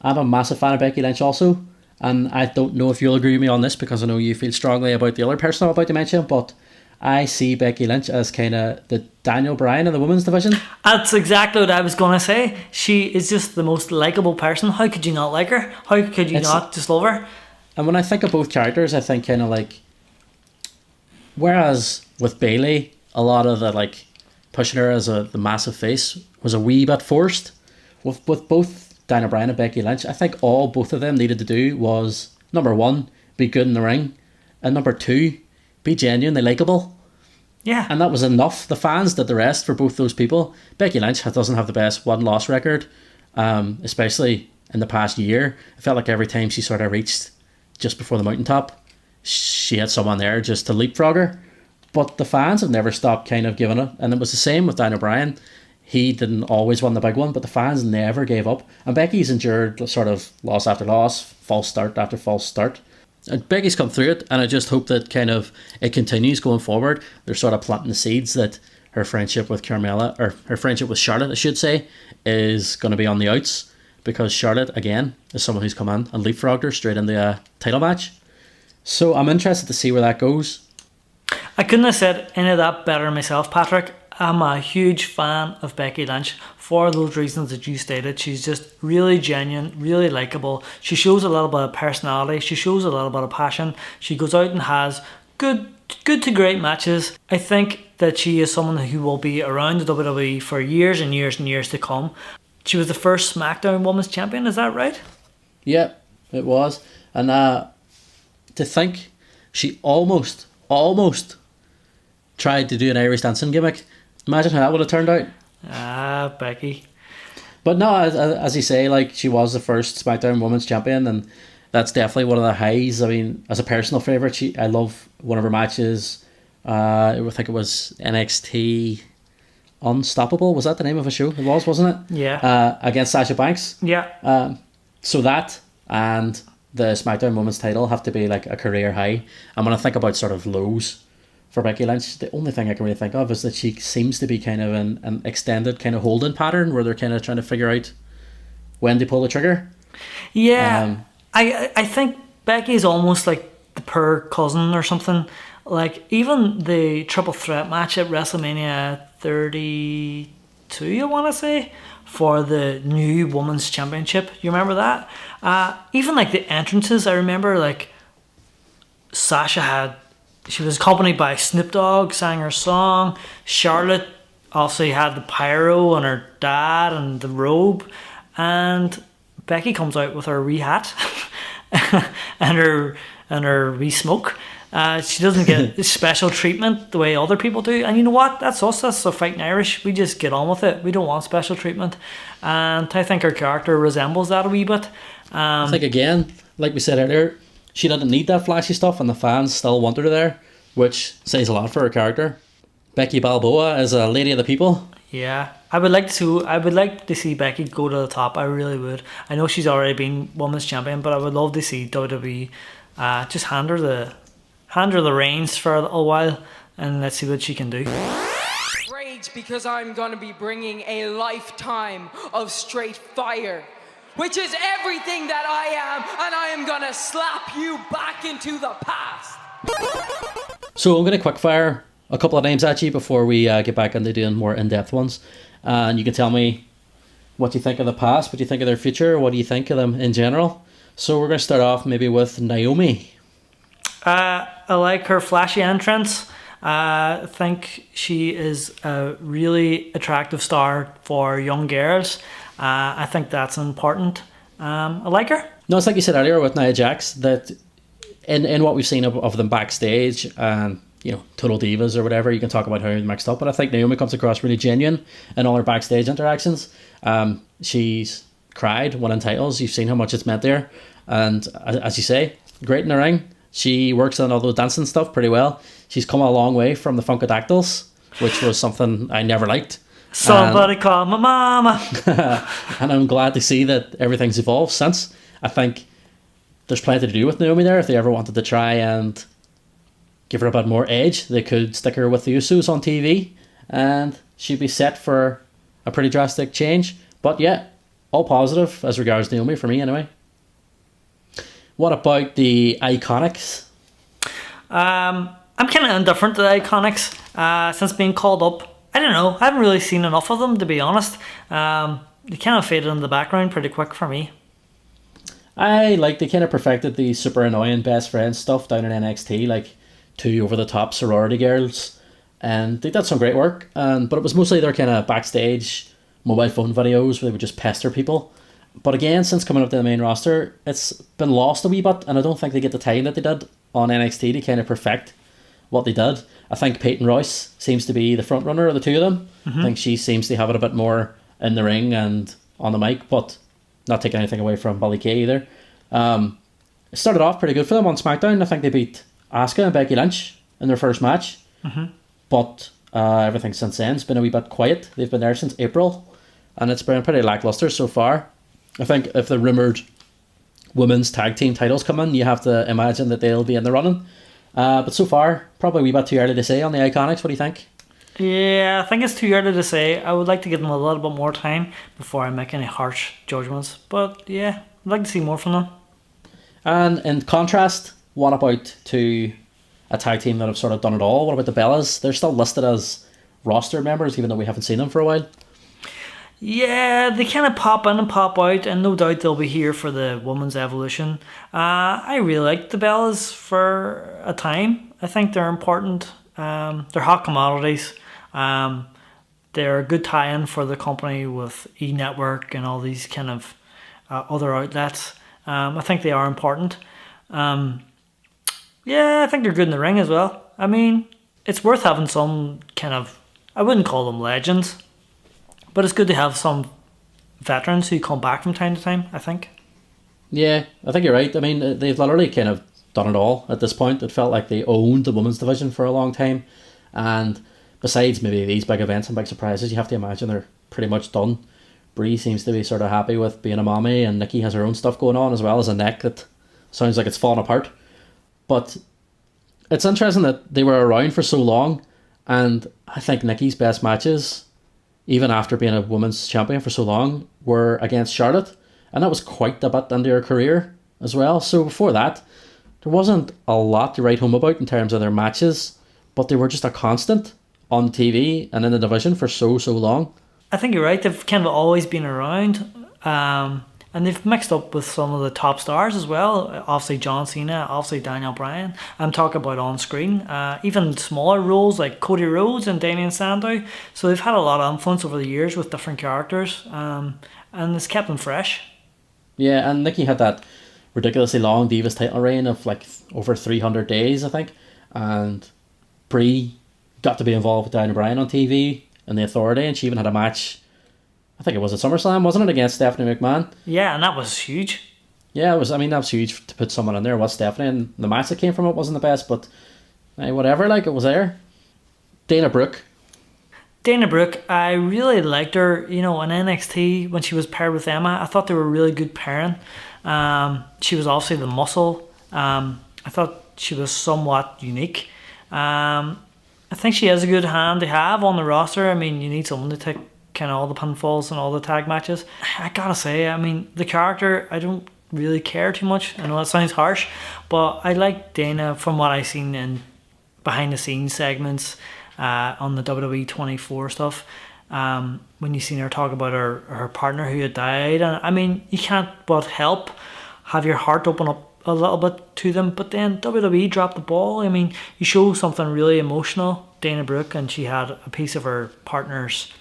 [SPEAKER 2] I'm a massive fan of Becky Lynch also. And I don't know if you'll agree with me on this because I know you feel strongly about the other person I'm about to mention, but I see Becky Lynch as kind of the Daniel Bryan of the women's division.
[SPEAKER 1] That's exactly what I was going to say. She is just the most likeable person. How could you not like her? How could you not just love her?
[SPEAKER 2] And when I think of both characters, I think kind of like, whereas with Bayley, a lot of the like pushing her as the massive face was a wee bit forced. With both Daniel Bryan and Becky Lynch, I think all both of them needed to do was, number one, be good in the ring, and number two, be genuinely likeable.
[SPEAKER 1] Yeah.
[SPEAKER 2] And that was enough. The fans did the rest for both those people. Becky Lynch doesn't have the best one-loss record, especially in the past year. I felt like every time she sort of reached just before the mountaintop, she had someone there just to leapfrog her. But the fans have never stopped kind of giving it. And it was the same with Daniel Bryan. He didn't always win the big one, but the fans never gave up. And Becky's endured sort of loss after loss, false start after false start. And Becky's come through it, and I just hope that kind of it continues going forward. They're sort of planting the seeds that her friendship with Carmella, or her friendship with Charlotte, I should say, is going to be on the outs. Because Charlotte, again, is someone who's come in and leapfrogged her straight into a title match. So I'm interested to see where that goes.
[SPEAKER 1] I couldn't have said any of that better myself, Patrick. I'm a huge fan of Becky Lynch for those reasons that you stated. She's just really genuine, really likeable. She shows a little bit of personality. She shows a little bit of passion. She goes out and has good to great matches. I think that she is someone who will be around the WWE for years and years and years to come. She was the first SmackDown Women's Champion, is that right?
[SPEAKER 2] Yeah, it was. And to think she almost tried to do an Irish dancing gimmick. Imagine how that would have turned out.
[SPEAKER 1] Becky.
[SPEAKER 2] But no, as you say, like, she was the first SmackDown Women's Champion, and that's definitely one of the highs. I mean, as a personal favourite, I love one of her matches. I think it was NXT Unstoppable. Was that the name of a show? It was, wasn't it?
[SPEAKER 1] Yeah.
[SPEAKER 2] Against Sasha Banks.
[SPEAKER 1] Yeah.
[SPEAKER 2] So that and the SmackDown Women's title have to be like a career high. And when I think about sort of lows for Becky Lynch, the only thing I can really think of is that she seems to be kind of an extended kind of holding pattern where they're kind of trying to figure out when to pull the trigger.
[SPEAKER 1] Yeah. I think Becky's almost like the poor cousin or something. Like, even the triple threat match at WrestleMania 32, I want to say, for the new Women's Championship. You remember that? Even like the entrances, I remember like she was accompanied by Snoop Dogg, sang her song. Charlotte also had the pyro and her dad and the robe. and Becky comes out with her wee hat and her wee smoke. She doesn't get special treatment the way other people do. And you know what? That's us. That's the Fighting Irish. We just get on with it. We don't want special treatment. And I think her character resembles that a wee bit.
[SPEAKER 2] I think, again, like we said earlier, she didn't need that flashy stuff, and the fans still want her there, which says a lot for her character. Becky Balboa is a lady of the people.
[SPEAKER 1] Yeah, I would like to see Becky go to the top. I really would. I know she's already been women's champion, but I would love to see WWE just hand her the reins for a little while, and let's see what she can do.
[SPEAKER 6] Rage because I'm gonna be bringing a lifetime of straight fire, which is everything that I am, and I am gonna slap you back into the past.
[SPEAKER 2] So I'm going to quickfire a couple of names at you before we get back into doing more in-depth ones. And you can tell me what you think of the past, what you think of their future, what do you think of them in general. So we're going to start off maybe with Naomi.
[SPEAKER 1] I like her flashy entrance. I think she is a really attractive star for young girls. I think that's important. I like her.
[SPEAKER 2] No, it's like you said earlier with Nia Jax, that in what we've seen of them backstage and, you know, Total Divas or whatever, you can talk about how they're mixed up, but I think Naomi comes across really genuine in all her backstage interactions. She's cried winning titles. You've seen how much it's meant there. And as you say, great in the ring. She works on all those dancing stuff pretty well. She's come a long way from the Funkadactyls, which was something I never liked.
[SPEAKER 1] Somebody call my mama.
[SPEAKER 2] And I'm glad to see that everything's evolved since. I think there's plenty to do with Naomi there. If they ever wanted to try and give her a bit more edge, they could stick her with the Usos on TV and she'd be set for a pretty drastic change. But yeah, all positive as regards Naomi for me anyway. What about the Iconics?
[SPEAKER 1] I'm kind of indifferent to the Iconics since being called up. I don't know. I haven't really seen enough of them, to be honest. They kind of faded in the background pretty quick for me.
[SPEAKER 2] They kind of perfected the super annoying best friends stuff down in NXT, like two over-the-top sorority girls, and they did some great work. But it was mostly their kind of backstage mobile phone videos where they would just pester people. But again, since coming up to the main roster, it's been lost a wee bit, and I don't think they get the time that they did on NXT to kind of perfect what they did. I think Peyton Royce seems to be the front runner of the two of them. I think she seems to have it a bit more in the ring and on the mic, but not taking anything away from Bully Kay either. It started off pretty good for them on SmackDown. I think they beat Asuka and Becky Lynch in their first match. But everything since then has been a wee bit quiet. They've been there since April, and it's been pretty lackluster so far. I think if the rumoured women's tag team titles come in, you have to imagine that they'll be in the running. But so far, probably a wee bit too early to say on the Iconics. What do you think?
[SPEAKER 1] Yeah, I think it's too early to say. I would like to give them a little bit more time before I make any harsh judgments. But yeah, I'd like to see more from them.
[SPEAKER 2] And in contrast, what about to a tag team that have sort of done it all? What about the Bellas? They're still listed as roster members, even though we haven't seen them for a while.
[SPEAKER 1] Yeah, they kind of pop in and pop out, and no doubt they'll be here for the Women's Evolution. I really like the Bellas for a time. I think they're important. They're hot commodities. They're a good tie-in for the company with E-Network and all these kind of other outlets. I think they are important. Yeah, I think they're good in the ring as well. I mean, it's worth having some kind of, I wouldn't call them legends, but it's good to have some veterans who come back from time to time, I think.
[SPEAKER 2] Yeah, I think you're right. I mean, they've literally kind of done it all at this point. It felt like they owned the women's division for a long time. And besides maybe these big events and big surprises, you have to imagine they're pretty much done. Brie seems to be sort of happy with being a mommy, and Nikki has her own stuff going on, as well as a neck that sounds like it's falling apart. But it's interesting that they were around for so long, and I think Nikki's best matches, even after being a women's champion for so long, were against Charlotte, and that was quite a bit into her career as well. So before that, there wasn't a lot to write home about in terms of their matches, but they were just a constant on TV and in the division for so long.
[SPEAKER 1] I think you're right. They've kind of always been around, and they've mixed up with some of the top stars as well. Obviously John Cena, obviously Daniel Bryan. I'm talking about on screen. Even smaller roles like Cody Rhodes and Damian Sandow. So they've had a lot of influence over the years with different characters. and it's kept them fresh.
[SPEAKER 2] Yeah, and Nikki had that ridiculously long Divas title reign of like over 300 days, I think. And Brie got to be involved with Diana Bryan on TV and the Authority, and she even had a match, I think it was at SummerSlam, wasn't it, against Stephanie McMahon?
[SPEAKER 1] Yeah, and that was huge.
[SPEAKER 2] Yeah, it was. I mean, that was huge to put someone in there. Was Stephanie, and the match that came from it wasn't the best, but whatever, like, it was there. Dana Brooke.
[SPEAKER 1] Dana Brooke, I really liked her, in NXT when she was paired with Emma. I thought they were a really good pairing. She was obviously the muscle. I thought she was somewhat unique. I think she has a good hand to have on the roster. I mean, you need someone to take kind of all the pinfalls and all the tag matches. I gotta say, I mean, the character, I don't really care too much. I know that sounds harsh, but I like Dana from what I've seen in behind the scenes segments on the WWE 24 stuff. When you seen her talk about her partner who had died, and I mean, you can't but help have your heart open up a little bit to them. But then WWE dropped the ball. I mean, you show something really emotional, Dana Brooke, and she had a piece of her partner's,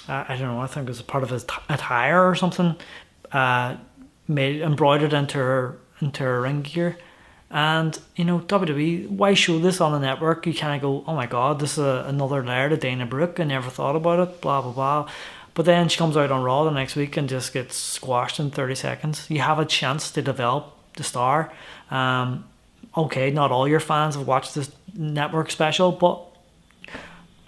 [SPEAKER 1] I don't know, I think it was a part of his attire or something, embroidered into her ring gear. And WWE, why show this on the network? You kind of go, oh my god, this is another layer to Dana Brooke. I never thought about it, blah blah blah. But then she comes out on Raw the next week and just gets squashed in 30 seconds. You have a chance to develop the star. Okay, not all your fans have watched this network special, but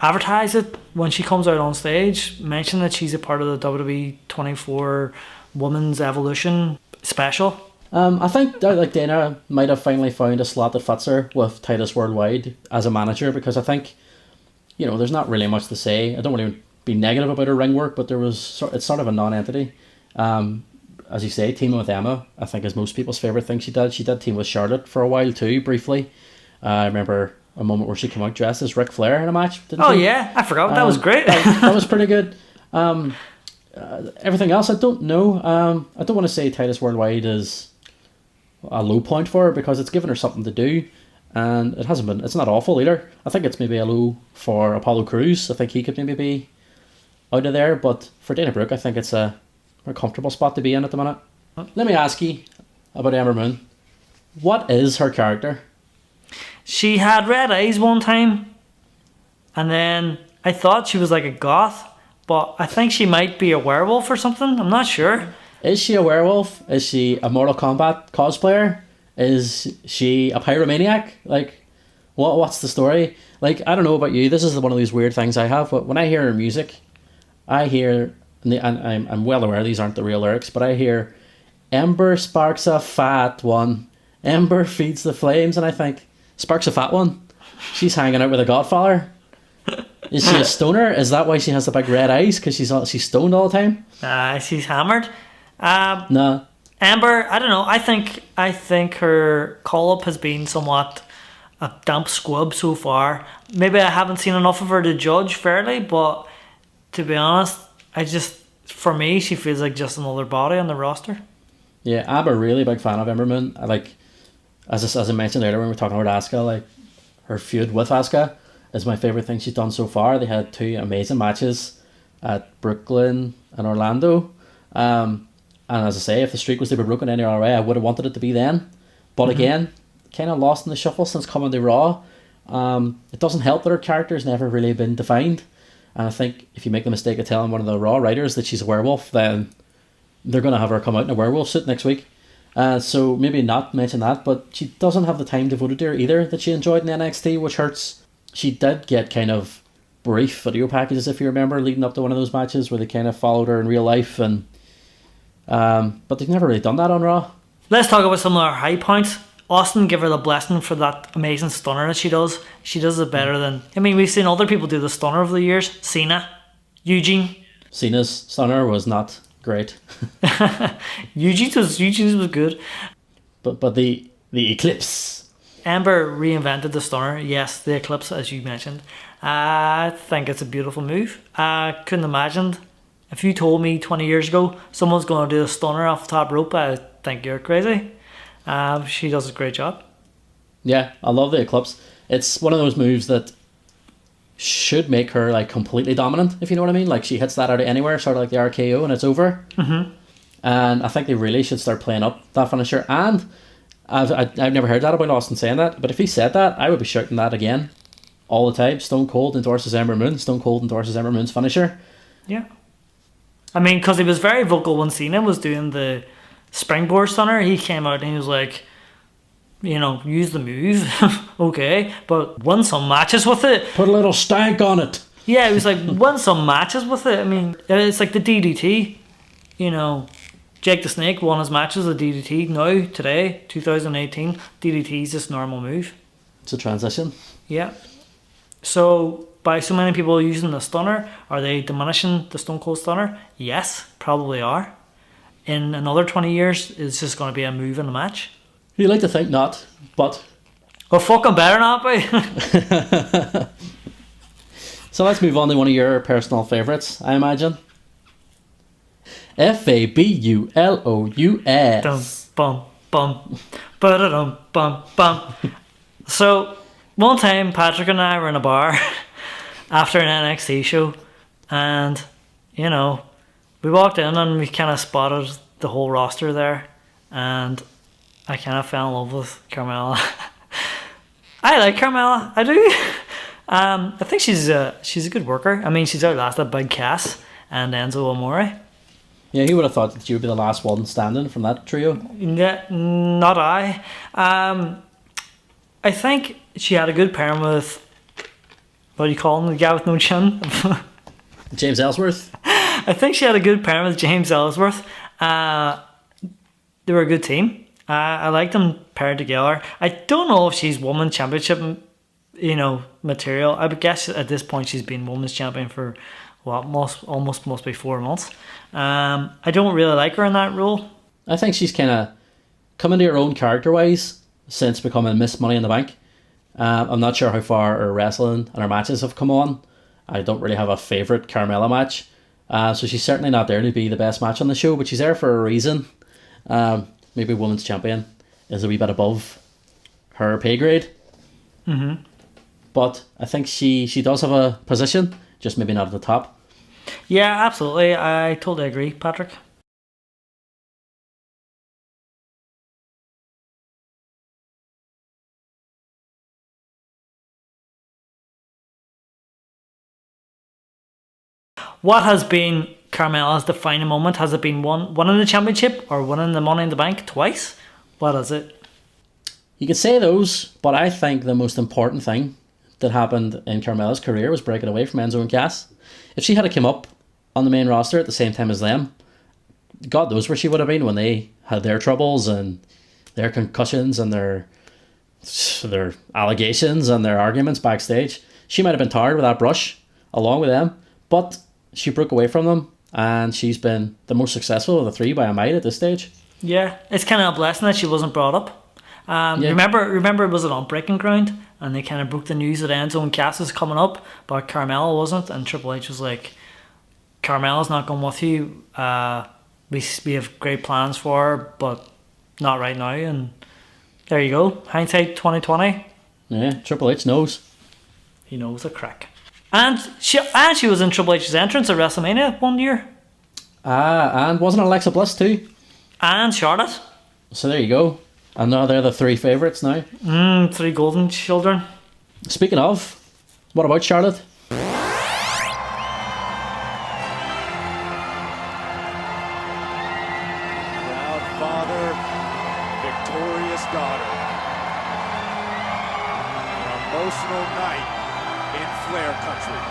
[SPEAKER 1] advertise it when she comes out on stage. Mention that she's a part of the WWE 24 Women's Evolution special.
[SPEAKER 2] I think like Dana might have finally found a slot that fits her with Titus Worldwide as a manager, because I think, there's not really much to say. I don't want to be negative about her ring work, but it's sort of a non-entity. As you say, teaming with Emma, I think, is most people's favourite thing she did. She did team with Charlotte for a while too, briefly. I remember a moment where she came out dressed as Ric Flair in a match, didn't she?
[SPEAKER 1] Yeah, I forgot. That was great.
[SPEAKER 2] that was pretty good. Everything else, I don't know. I don't want to say Titus Worldwide is a low point for her, because it's given her something to do, and it's not awful either. I think it's maybe a low for Apollo Crews. I think he could maybe be out of there, but for Dana Brooke, I think it's a more comfortable spot to be in at the minute. Let me ask you about Ember Moon. What is her character?
[SPEAKER 1] She had red eyes one time, and then I thought she was like a goth, but I think she might be a werewolf or something. I'm not sure.
[SPEAKER 2] Is she a werewolf? Is she a Mortal Kombat cosplayer? Is she a pyromaniac? Like, what's the story? Like, I don't know about you. This is one of these weird things I have. But when I hear her music, I hear, and I'm well aware these aren't the real lyrics, but I hear, Ember sparks a fat one. Ember feeds the flames, and I think, sparks a fat one? She's hanging out with a Godfather. Is she a stoner? Is that why she has the big red eyes? Because she's stoned all the time?
[SPEAKER 1] She's hammered.
[SPEAKER 2] No.
[SPEAKER 1] Amber, I don't know. I think her call up has been somewhat a damp squib so far. Maybe I haven't seen enough of her to judge fairly, but to be honest, for me, she feels like just another body on the roster.
[SPEAKER 2] Yeah, I'm a really big fan of Ember Moon. I like, as I mentioned earlier when we were talking about Asuka, like, her feud with Asuka is my favourite thing she's done so far. They had 2 amazing matches at Brooklyn and Orlando. And as I say, if the streak was to be broken any other way, I would have wanted it to be then. But again, kind of lost in the shuffle since coming to Raw. It doesn't help that her character's never really been defined. And I think if you make the mistake of telling one of the Raw writers that she's a werewolf, then they're going to have her come out in a werewolf suit next week. So maybe not mention that, but she doesn't have the time devoted to her either that she enjoyed in NXT, which hurts. She did get kind of brief video packages, if you remember, leading up to one of those matches where they kind of followed her in real life, and but they've never really done that on Raw.
[SPEAKER 1] Let's talk about some of our high points. Austin, give her the blessing for that amazing stunner that she does. She does it better than... I mean, we've seen other people do the stunner over the years. Cena, Eugene.
[SPEAKER 2] Cena's stunner was not great.
[SPEAKER 1] Eugene's was good.
[SPEAKER 2] But the Eclipse.
[SPEAKER 1] Ember reinvented the stunner. Yes, the Eclipse, as you mentioned. I think it's a beautiful move. I couldn't imagine... If you told me 20 years ago someone's going to do a stunner off the top rope, I think you're crazy. She does a great job.
[SPEAKER 2] Yeah, I love the Eclipse. It's one of those moves that should make her like completely dominant, if you know what I mean. Like, she hits that out of anywhere, sort of like the RKO, and it's over. And I think they really should start playing up that finisher. And I've never heard that about Austin saying that, but if he said that, I would be shouting that again all the time. Stone Cold endorses Ember Moon. Stone Cold endorses Ember Moon's finisher.
[SPEAKER 1] Yeah. I mean, because he was very vocal when Cena was doing the springboard stunner. He came out and he was like, you know, use the move, okay, but win some matches with it.
[SPEAKER 2] Put a little stank on it.
[SPEAKER 1] Yeah, it was like, win some matches with it. I mean, it's like the DDT. You know, Jake the Snake won his matches with DDT. Now, today, 2018, DDT is just normal move.
[SPEAKER 2] It's a transition.
[SPEAKER 1] Yeah. So, by so many people using the stunner, are they diminishing the Stone Cold Stunner? Yes, probably are. In another 20 years, it's just going to be a move in the match.
[SPEAKER 2] You like to think not, but...
[SPEAKER 1] Well, fucking better not be.
[SPEAKER 2] So let's move on to one of your personal favourites, I imagine. Fabulous.
[SPEAKER 1] Dum, bum, bum. Ba-da-dum, bum, bum. So, one time, Patrick and I were in a bar after an NXT show, and, you know, we walked in and we kind of spotted the whole roster there, and I kind of fell in love with Carmella. I like Carmella, I do. I think she's a good worker. I mean, she's outlasted Big Cass and Enzo Amore.
[SPEAKER 2] Yeah, he would have thought that you would be the last one standing from that trio.
[SPEAKER 1] Yeah, not I. I think she had a good pairing with, what do you call him, the guy with no chin?
[SPEAKER 2] James Ellsworth.
[SPEAKER 1] I think she had a good pairing with James Ellsworth. They were a good team. I liked them paired together. I don't know if she's women's championship, you know, material. I would guess at this point she's been women's champion for what, must be 4 months. I don't really like her in that role.
[SPEAKER 2] I think she's kind of come into her own character-wise since becoming Miss Money in the Bank. I'm not sure how far her wrestling and her matches have come on. I don't really have a favourite Carmella match. So she's certainly not there to be the best match on the show, but she's there for a reason. Maybe women's champion is a wee bit above her pay grade.
[SPEAKER 1] Mm-hmm.
[SPEAKER 2] But I think she does have a position, just maybe not at the top.
[SPEAKER 1] Yeah, absolutely. I totally agree, Patrick. What has been Carmella's defining moment? Has it been winning the championship or winning the Money in the Bank twice? What is it?
[SPEAKER 2] You could say those, but I think the most important thing that happened in Carmella's career was breaking away from Enzo and Cass. If she had come up on the main roster at the same time as them, God knows where she would have been when they had their troubles and their concussions and their allegations and their arguments backstage. She might have been tired with that brush along with them, but she broke away from them and she's been the most successful of the three by a mile at this stage.
[SPEAKER 1] Yeah, it's kind of a blessing that she wasn't brought up.
[SPEAKER 2] Yeah.
[SPEAKER 1] Remember it was on Breaking Ground and they kind of broke the news that Enzo and Cass is coming up, but Carmella wasn't, and Triple H was like, Carmella's not going with you. We have great plans for her, but not right now. And there you go. Hindsight 2020.
[SPEAKER 2] Yeah, Triple H knows.
[SPEAKER 1] He knows the crack. And she was in Triple H's entrance at WrestleMania one year.
[SPEAKER 2] And wasn't Alexa Bliss too?
[SPEAKER 1] And Charlotte.
[SPEAKER 2] So there you go. And now they're the three favourites now.
[SPEAKER 1] 3 golden children.
[SPEAKER 2] Speaking of, what about Charlotte?
[SPEAKER 3] Proud father, victorious daughter. An emotional night in Flair country.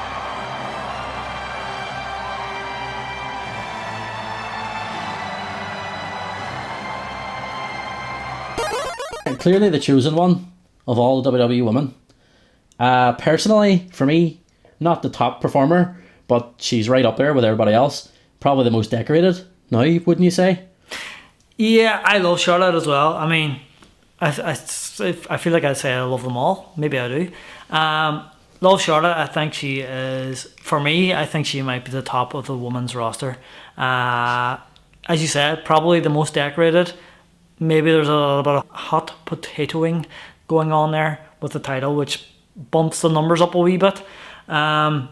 [SPEAKER 2] And clearly the chosen one of all the WWE women. Personally, for me, not the top performer, but she's right up there with everybody else. Probably the most decorated now, wouldn't you say?
[SPEAKER 1] Yeah, I love Charlotte as well. I mean, I feel like I'd say I love them all. Maybe I do. Love Charlotte. I think she is, for me, I think she might be the top of the women's roster. As you said, probably the most decorated. Maybe there's a little bit of hot potatoing going on there with the title, which bumps the numbers up a wee bit. But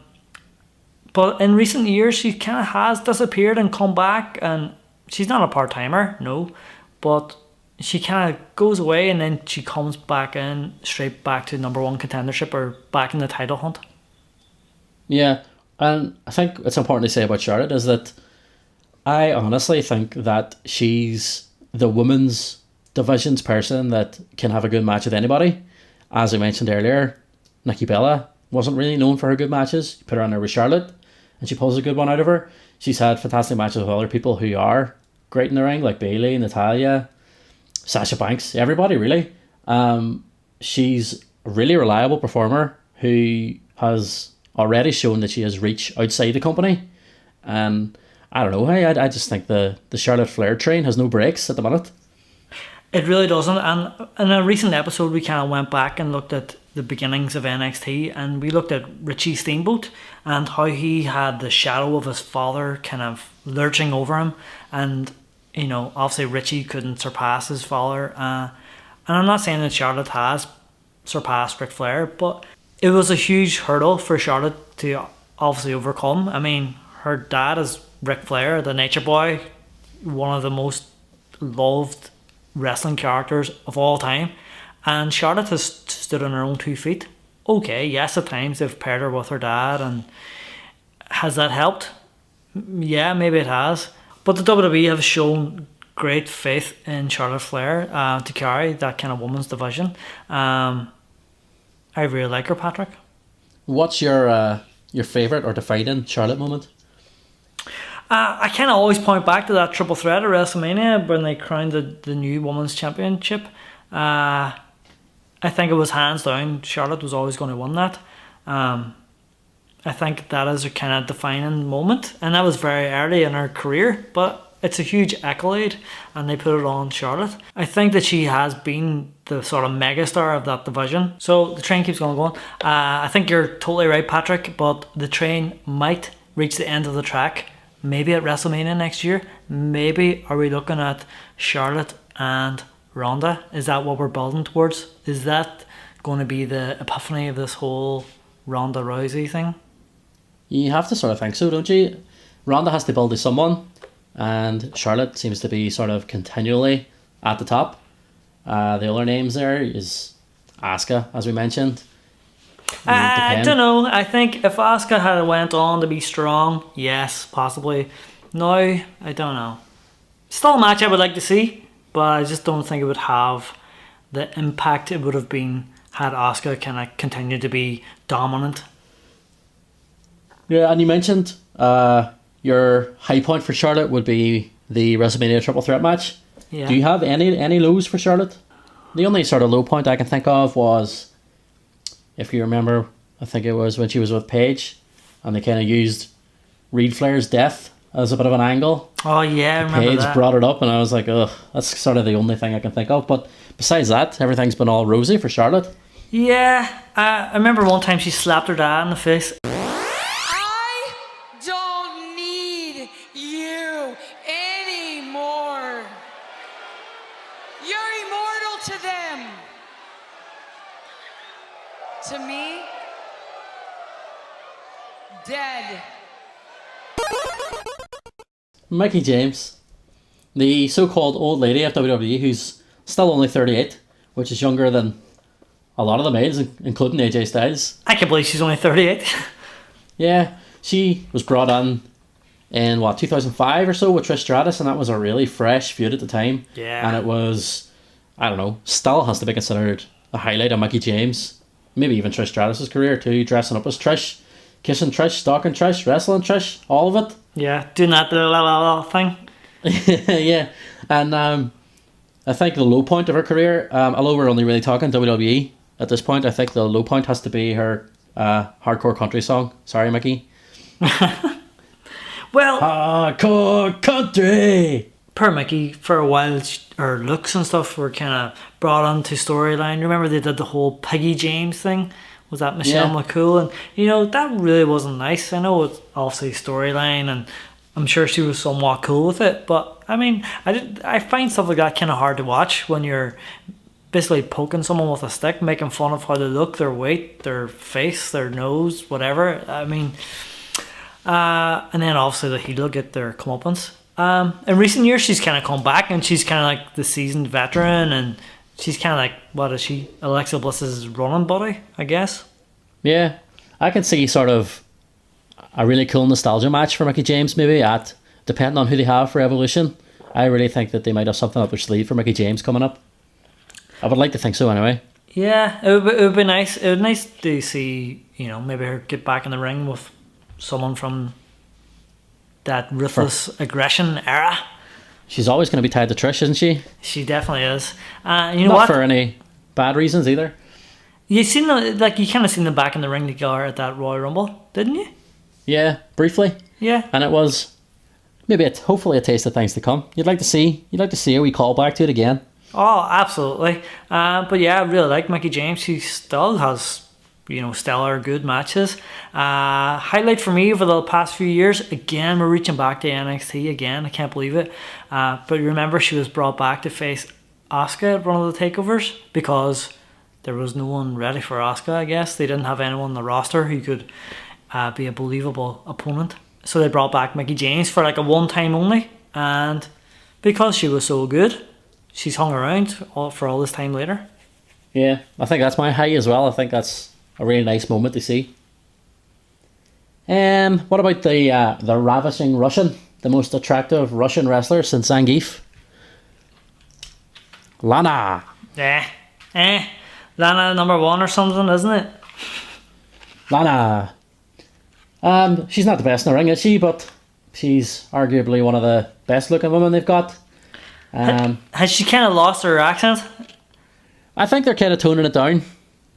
[SPEAKER 1] in recent years, she kind of has disappeared and come back, and she's not a part-timer, no, but she kind of goes away and then she comes back in straight back to number one contendership or back in the title hunt.
[SPEAKER 2] Yeah, and I think it's important to say about Charlotte is that I honestly think that she's the women's division's person that can have a good match with anybody. As I mentioned earlier, Nikki Bella wasn't really known for her good matches. You put her on there with Charlotte and she pulls a good one out of her. She's had fantastic matches with other people who are great in the ring, like Bayley, Natalia, Sasha Banks, everybody really. She's a really reliable performer who has already shown that she has reach outside the company. And I don't know, I just think the Charlotte Flair train has no brakes at the minute.
[SPEAKER 1] It really doesn't. And in a recent episode, we kind of went back and looked at the beginnings of NXT, and we looked at Richie Steamboat and how he had the shadow of his father kind of lurching over him. And, you know, obviously Richie couldn't surpass his father. And I'm not saying that Charlotte has surpassed Ric Flair, but it was a huge hurdle for Charlotte to obviously overcome. I mean, her dad is Ric Flair, the Nature Boy, one of the most loved wrestling characters of all time, and Charlotte has stood on her own 2 feet. Okay, yes, at times they've paired her with her dad, and has that helped? Yeah, maybe it has. But the WWE have shown great faith in Charlotte Flair to carry that kind of women's division. I really like her, Patrick.
[SPEAKER 2] What's your favourite or defining Charlotte moment?
[SPEAKER 1] I kind of always point back to that triple threat at WrestleMania when they crowned the new women's championship. I think it was hands down Charlotte was always going to win that. I think that is a kind of defining moment, and that was very early in her career, but it's a huge accolade and they put it on Charlotte. I think that she has been the sort of megastar of that division, so the train keeps going. I think you're totally right, Patrick, but the train might reach the end of the track. Maybe at WrestleMania next year. Maybe are we looking at Charlotte and Ronda? Is that what we're building towards? Is that going to be the epiphany of this whole Ronda Rousey thing? You
[SPEAKER 2] have to sort of think so, don't you? Ronda has to build to someone, and Charlotte seems to be sort of continually at the top. The other names there is Asuka, as we mentioned.
[SPEAKER 1] I don't know. I think if Asuka had went on to be strong, yes, possibly. No, I don't know. Still a match I would like to see, but I just don't think it would have the impact it would have been had Asuka kind of continued to be dominant.
[SPEAKER 2] Yeah, and you mentioned your high point for Charlotte would be the WrestleMania triple threat match.
[SPEAKER 1] Yeah.
[SPEAKER 2] Do you have any lows for Charlotte? The only sort of low point I can think of was, if you remember, I think it was when she was with Paige and they kind of used Reed Flair's death as a bit of an angle.
[SPEAKER 1] Oh yeah, I remember
[SPEAKER 2] Paige
[SPEAKER 1] that.
[SPEAKER 2] brought it up and I was like, ugh, that's sort of the only thing I can think of. But besides that, everything's been all rosy for Charlotte.
[SPEAKER 1] Yeah, I remember one time she slapped her dad in the face.
[SPEAKER 6] I don't need you anymore. You're immortal to them. To me, dead.
[SPEAKER 2] Mickie James, the so-called old lady of WWE who's still only 38, which is younger than a lot of the males, including AJ Styles.
[SPEAKER 1] I can't believe she's only 38.
[SPEAKER 2] Yeah, she was brought on in 2005 or so with Trish Stratus, and that was a really fresh feud at the time.
[SPEAKER 1] Yeah.
[SPEAKER 2] And it was, I don't know, still has to be considered a highlight of Mickie James. Maybe even Trish Stratus' career too, dressing up as Trish, kissing Trish, stalking Trish, wrestling Trish, all of it.
[SPEAKER 1] Yeah, doing that little thing.
[SPEAKER 2] Yeah, and I think the low point of her career, although we're only really talking WWE at this point, I think the low point has to be her hardcore country song. Sorry, Mickie.
[SPEAKER 1] Well,
[SPEAKER 2] hardcore country.
[SPEAKER 1] Per Mickie, for a while, her looks and stuff were kind of brought onto storyline. Remember they did the whole Peggy James thing? Was that Michelle McCool? And, you know, that really wasn't nice. I know it's obviously storyline, and I'm sure she was somewhat cool with it. But, I mean, I find stuff like that kind of hard to watch when you're basically poking someone with a stick, making fun of how they look, their weight, their face, their nose, whatever. I mean, and then obviously the heel will get their comeuppance. In recent years, she's kind of come back, and she's kind of like the seasoned veteran, and she's kind of like, what is she? Alexa Bliss's running buddy, I guess.
[SPEAKER 2] Yeah, I can see sort of a really cool nostalgia match for Mickey James, maybe depending on who they have for Evolution. I really think that they might have something up their sleeve for Mickey James coming up. I would like to think so anyway.
[SPEAKER 1] Yeah, it would be nice. It would be nice to see, maybe her get back in the ring with someone from that ruthless aggression era.
[SPEAKER 2] She's always going to be tied to Trish, isn't she?
[SPEAKER 1] She definitely is.
[SPEAKER 2] Not
[SPEAKER 1] What?
[SPEAKER 2] for any bad reasons either.
[SPEAKER 1] You kind of seen them back in the ring together at that Royal Rumble, didn't you?
[SPEAKER 2] Yeah, briefly.
[SPEAKER 1] Yeah.
[SPEAKER 2] And it was maybe hopefully a taste of things to come. You'd like to see a wee callback to it again.
[SPEAKER 1] Oh, absolutely. But yeah, I really like Mickey James. She still has, stellar good matches. Highlight for me over the past few years, again, we're reaching back to NXT again. I can't believe it. But remember, she was brought back to face Asuka at one of the takeovers because there was no one ready for Asuka, I guess. They didn't have anyone on the roster who could be a believable opponent. So they brought back Mickey James for like a one-time only. And because she was so good, she's hung around for all this time later.
[SPEAKER 2] Yeah, I think that's my high as well. I think that's a really nice moment to see. What about the ravishing Russian, the most attractive Russian wrestler since Zangief? Lana.
[SPEAKER 1] Lana number 1 or something, isn't it?
[SPEAKER 2] Lana. She's not the best in the ring, is she? But she's arguably one of the best looking women they've got.
[SPEAKER 1] Has she kind of lost her accent?
[SPEAKER 2] I think they're kind of toning it down.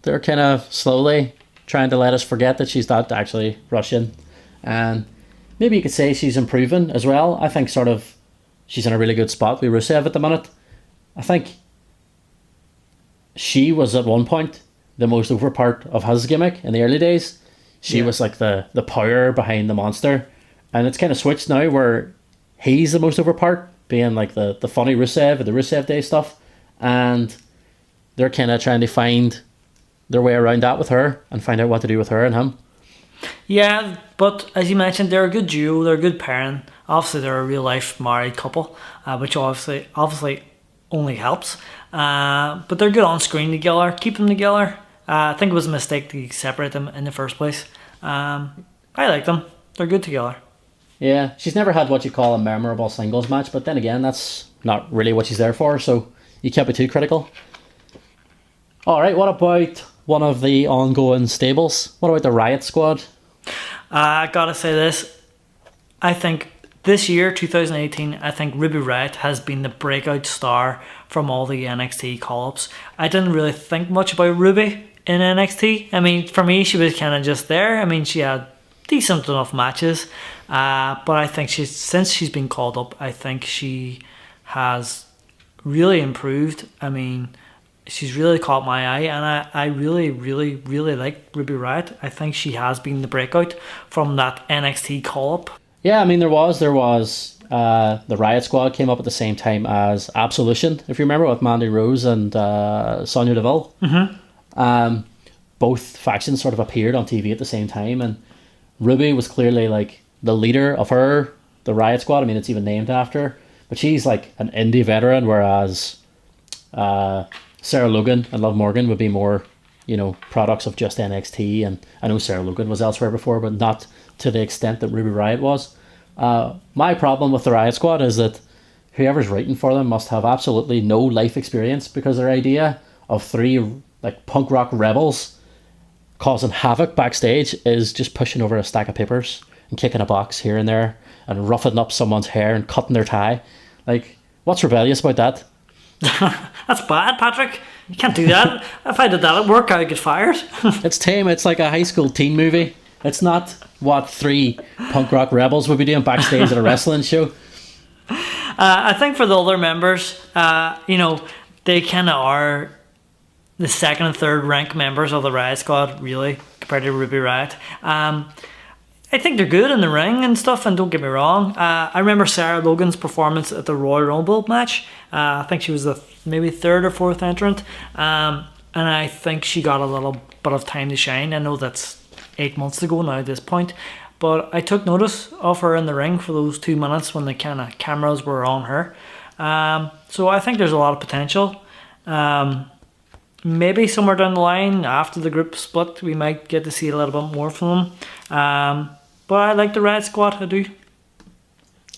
[SPEAKER 2] They're kind of slowly trying to let us forget that she's not actually Russian. And maybe you could say she's improving as well. I think sort of she's in a really good spot with Rusev at the minute. I think she was at one point the most over part of his gimmick in the early days. She was like the power behind the monster. And it's kind of switched now where he's the most over part, being like the funny Rusev and the Rusev Day stuff. And they're kind of trying to find their way around that with her and find out what to do with her and him.
[SPEAKER 1] Yeah, but as you mentioned, they're a good duo, they're a good pairing. Obviously, they're a real life married couple, which obviously only helps. But they're good on screen together, keep them together. I think it was a mistake to separate them in the first place. I like them, they're good together.
[SPEAKER 2] Yeah, she's never had what you call a memorable singles match, but then again, that's not really what she's there for, so you can't be too critical. Alright, what about one of the ongoing stables? What about the Riot Squad?
[SPEAKER 1] I gotta say this. I think this year, 2018, I think Ruby Riott has been the breakout star from all the NXT call-ups. I didn't really think much about Ruby in NXT. I mean, for me, she was kind of just there. I mean, she had decent enough matches. But I think since she's been called up, I think she has really improved. I mean, she's really caught my eye, and I really, really, really like Ruby Riott. I think she has been the breakout from that NXT call-up.
[SPEAKER 2] Yeah, I mean, there was the Riot Squad came up at the same time as Absolution, if you remember, with Mandy Rose and Sonya Deville. Mm-hmm. Both factions sort of appeared on TV at the same time, and Ruby was clearly like the leader of the Riot Squad. I mean, it's even named after her, but she's like an indie veteran, whereas Sarah Logan and Liv Morgan would be more, products of just NXT. And I know Sarah Logan was elsewhere before, but not to the extent that Ruby Riott was. My problem with the Riot Squad is that whoever's writing for them must have absolutely no life experience, because their idea of 3 like punk rock rebels causing havoc backstage is just pushing over a stack of papers and kicking a box here and there and roughing up someone's hair and cutting their tie. Like, what's rebellious about that?
[SPEAKER 1] That's bad, Patrick. You can't do that. If I did that at work, I'd get fired.
[SPEAKER 2] It's tame. It's like a high school teen movie. It's not what 3 punk rock rebels would be doing backstage at a wrestling show.
[SPEAKER 1] I think for the other members, they kind of are the second and third rank members of the Riot Squad, really, compared to Ruby Riott. I think they're good in the ring and stuff, and don't get me wrong. I remember Sarah Logan's performance at the Royal Rumble match. I think she was the maybe 3rd or 4th entrant. And I think she got a little bit of time to shine. I know that's 8 months ago now at this point. but I took notice of her in the ring for those 2 minutes when the kind of cameras were on her. So I think there's a lot of potential. Maybe somewhere down the line after the group split, we might get to see a little bit more from them. But I like the Red Squad, I do.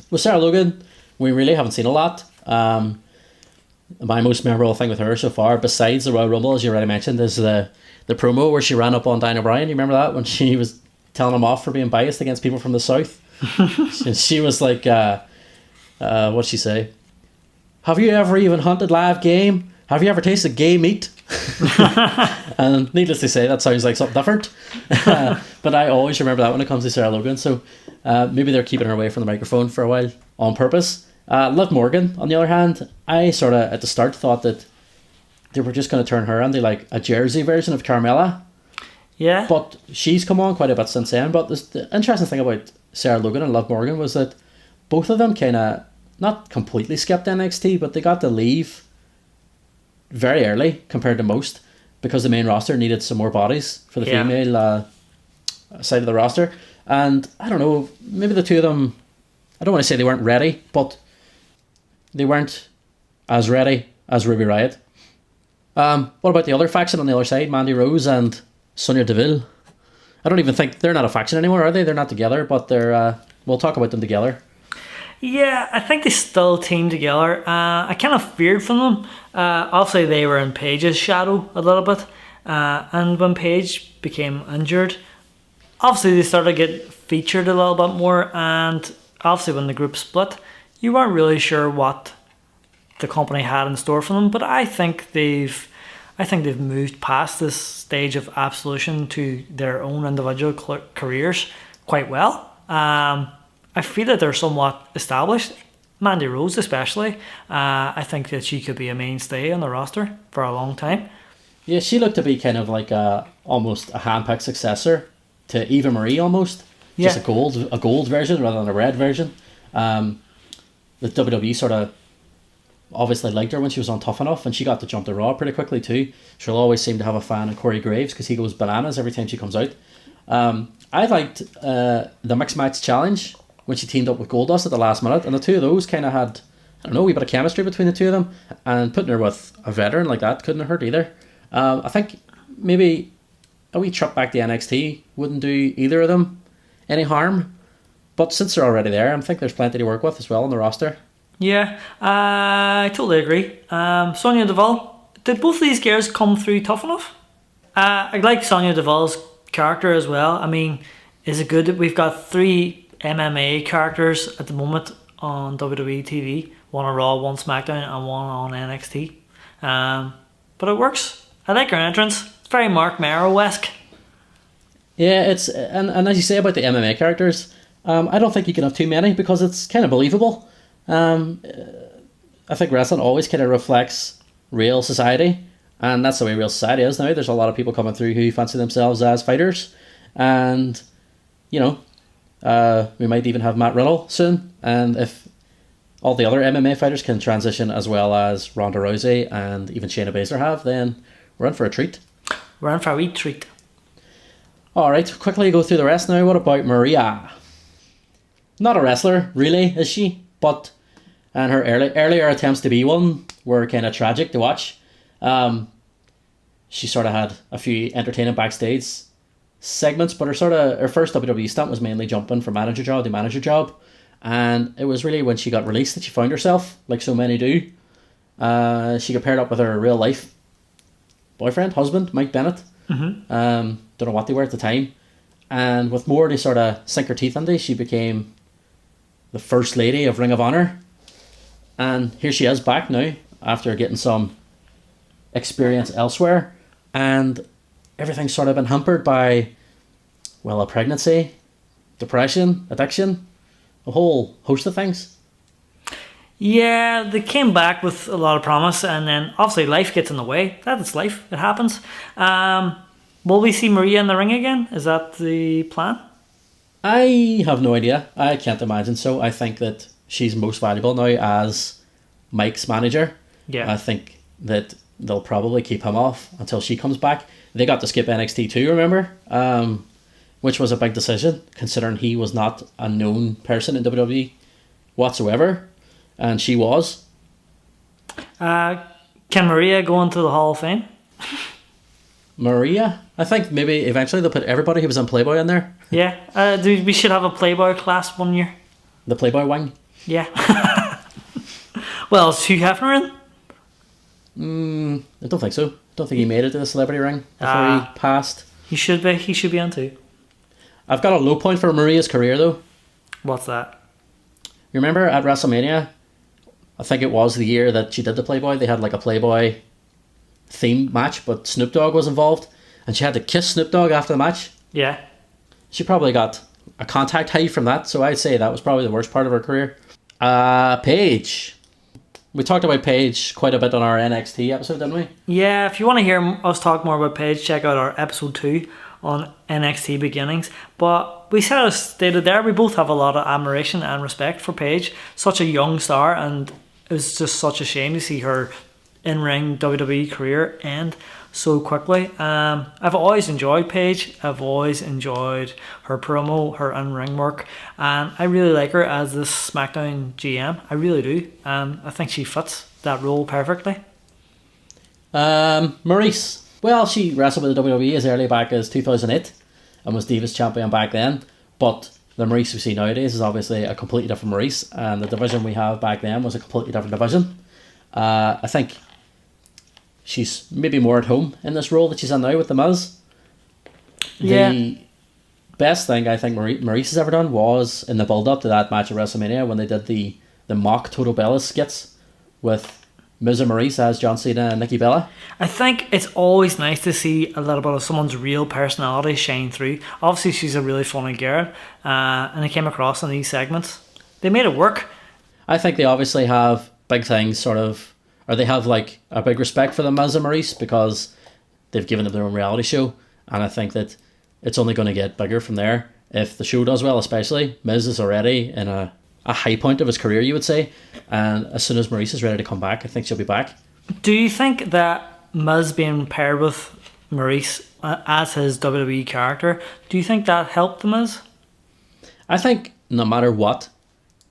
[SPEAKER 2] With Sarah Logan, we really haven't seen a lot. My most memorable thing with her so far, besides the Royal Rumble, as you already mentioned, is the promo where she ran up on Daniel Bryan. You remember that? When she was telling him off for being biased against people from the South? she was like, what'd she say? Have you ever even hunted live game? Have you ever tasted gay meat? And needless to say, that sounds like something different. But I always remember that when it comes to Sarah Logan. So maybe they're keeping her away from the microphone for a while on purpose. Liv Morgan, on the other hand, I sort of at the start thought that they were just going to turn her into like a Jersey version of Carmella.
[SPEAKER 1] Yeah.
[SPEAKER 2] But she's come on quite a bit since then. But the interesting thing about Sarah Logan and Liv Morgan was that both of them kind of not completely skipped NXT, but they got to leave very early compared to most because the main roster needed some more bodies for the female side of the roster. And I don't know, maybe the two of them, I don't want to say they weren't ready, but they weren't as ready as Ruby Riott. What about the other faction on the other side, Mandy Rose and Sonya Deville? I don't even think they're not a faction anymore, are they? They're not together, but they're we'll talk about them together.
[SPEAKER 1] Yeah, I think they still team together. I kind of feared from them. Obviously, they were in Paige's shadow a little bit. And when Paige became injured, obviously they started to get featured a little bit more. And obviously when the group split, you weren't really sure what the company had in store for them. But I think they've moved past this stage of absolution to their own individual careers quite well. I feel that they're somewhat established. Mandy Rose especially. I think that she could be a mainstay on the roster for a long time.
[SPEAKER 2] Yeah, she looked to be kind of like almost a hand-picked successor to Eva Marie almost.
[SPEAKER 1] Yeah.
[SPEAKER 2] Just a gold version rather than a red version. The WWE sort of obviously liked her when she was on Tough Enough, and she got to jump to Raw pretty quickly too. She'll always seem to have a fan of Corey Graves because he goes bananas every time she comes out. I liked the Mixed Match Challenge when she teamed up with Goldust at the last minute, and the two of those kind of had, I don't know, a wee bit of chemistry between the two of them, and putting her with a veteran like that couldn't have hurt either. I think maybe a wee trip back to NXT wouldn't do either of them any harm, but since they're already there, I think there's plenty to work with as well on the roster.
[SPEAKER 1] Yeah, I totally agree. Sonya Deville, did both of these girls come through Tough Enough? I like Sonya Deville's character as well. I mean, is it good that we've got 3 MMA characters at the moment on WWE TV? One on Raw, one SmackDown, and one on NXT. But it works. I like her entrance. It's very Mark Merrow-esque.
[SPEAKER 2] Yeah, it's and as you say about the MMA characters, I don't think you can have too many because it's kind of believable. I think wrestling always kind of reflects real society, and that's the way real society is now. There's a lot of people coming through who fancy themselves as fighters, and you know, we might even have Matt Riddle soon. And if all the other MMA fighters can transition as well as Ronda Rousey and even Shayna Baszler have, then we're in for a treat.
[SPEAKER 1] We're in for a wee treat.
[SPEAKER 2] Alright, quickly go through the rest now. What about Maria? Not a wrestler, really, is she? But, and her earlier attempts to be one were kind of tragic to watch. She sort of had a few entertaining backstage segments, but her first WWE stunt was mainly jumping from manager job to manager job. And it was really when she got released that she found herself, like so many do. She got paired up with her real life husband, Mike Bennett. Mm-hmm. Don't know what they were at the time. And with more to sort of sink her teeth into, she became the First Lady of Ring of Honor. And here she is back now, after getting some experience elsewhere. And everything's sort of been hampered by, well, a pregnancy, depression, addiction, a whole host of things.
[SPEAKER 1] Yeah, they came back with a lot of promise, and then obviously life gets in the way. That's life. It happens. Will we see Maria in the ring again? Is that the plan?
[SPEAKER 2] I have no idea. I can't imagine so. I think that she's most valuable now as Mike's manager.
[SPEAKER 1] Yeah.
[SPEAKER 2] I think that they'll probably keep him off until she comes back. They got to skip NXT too, remember? which was a big decision considering he was not a known person in WWE whatsoever, and she was.
[SPEAKER 1] Can Maria go into the Hall of Fame?
[SPEAKER 2] Maria, I think maybe eventually they'll put everybody who was in Playboy in there.
[SPEAKER 1] Yeah. We should have a Playboy class one year.
[SPEAKER 2] The Playboy wing.
[SPEAKER 1] Yeah. Well, is Hugh Hefner in?
[SPEAKER 2] I don't think so. Don't think he made it to the celebrity ring before he passed.
[SPEAKER 1] He should be. He should be on too.
[SPEAKER 2] I've got a low point for Maria's career though.
[SPEAKER 1] What's that?
[SPEAKER 2] You remember at WrestleMania? I think it was the year that she did the Playboy. They had like a Playboy theme match, but Snoop Dogg was involved, and she had to kiss Snoop Dogg after the match.
[SPEAKER 1] Yeah.
[SPEAKER 2] She probably got a contact high from that, so I'd say that was probably the worst part of her career. Paige. We talked about Paige quite a bit on our NXT episode, didn't we?
[SPEAKER 1] Yeah, if you want to hear us talk more about Paige, check out our episode 2 on NXT beginnings. But we stated there, we both have a lot of admiration and respect for Paige. Such a young star, and it was just such a shame to see her in-ring WWE career end so quickly. I've always enjoyed Paige. I've always enjoyed her promo, her in-ring work, and I really like her as this SmackDown GM. I really do. I think she fits that role perfectly.
[SPEAKER 2] Maurice. Well, she wrestled with the WWE as early back as 2008 and was Divas Champion back then, but the Maurice we see nowadays is obviously a completely different Maurice, and the division we have back then was a completely different division. I think she's maybe more at home in this role that she's in now with The Miz.
[SPEAKER 1] Yeah.
[SPEAKER 2] The best thing I think Maurice has ever done was in the build-up to that match at WrestleMania when they did the mock Total Bella skits with Miz and Maurice as John Cena and Nikki Bella.
[SPEAKER 1] I think it's always nice to see a little bit of someone's real personality shine through. Obviously, she's a really funny girl, and it came across in these segments. They made it work.
[SPEAKER 2] I think they obviously have big things or they have like a big respect for the Miz and Maurice because they've given them their own reality show, and I think that it's only going to get bigger from there if the show does well. Especially Miz is already in a high point of his career, you would say, and as soon as Maurice is ready to come back, I think she'll be back.
[SPEAKER 1] Do you think that Miz being paired with Maurice as his WWE character, do you think that helped the Miz?
[SPEAKER 2] I think no matter what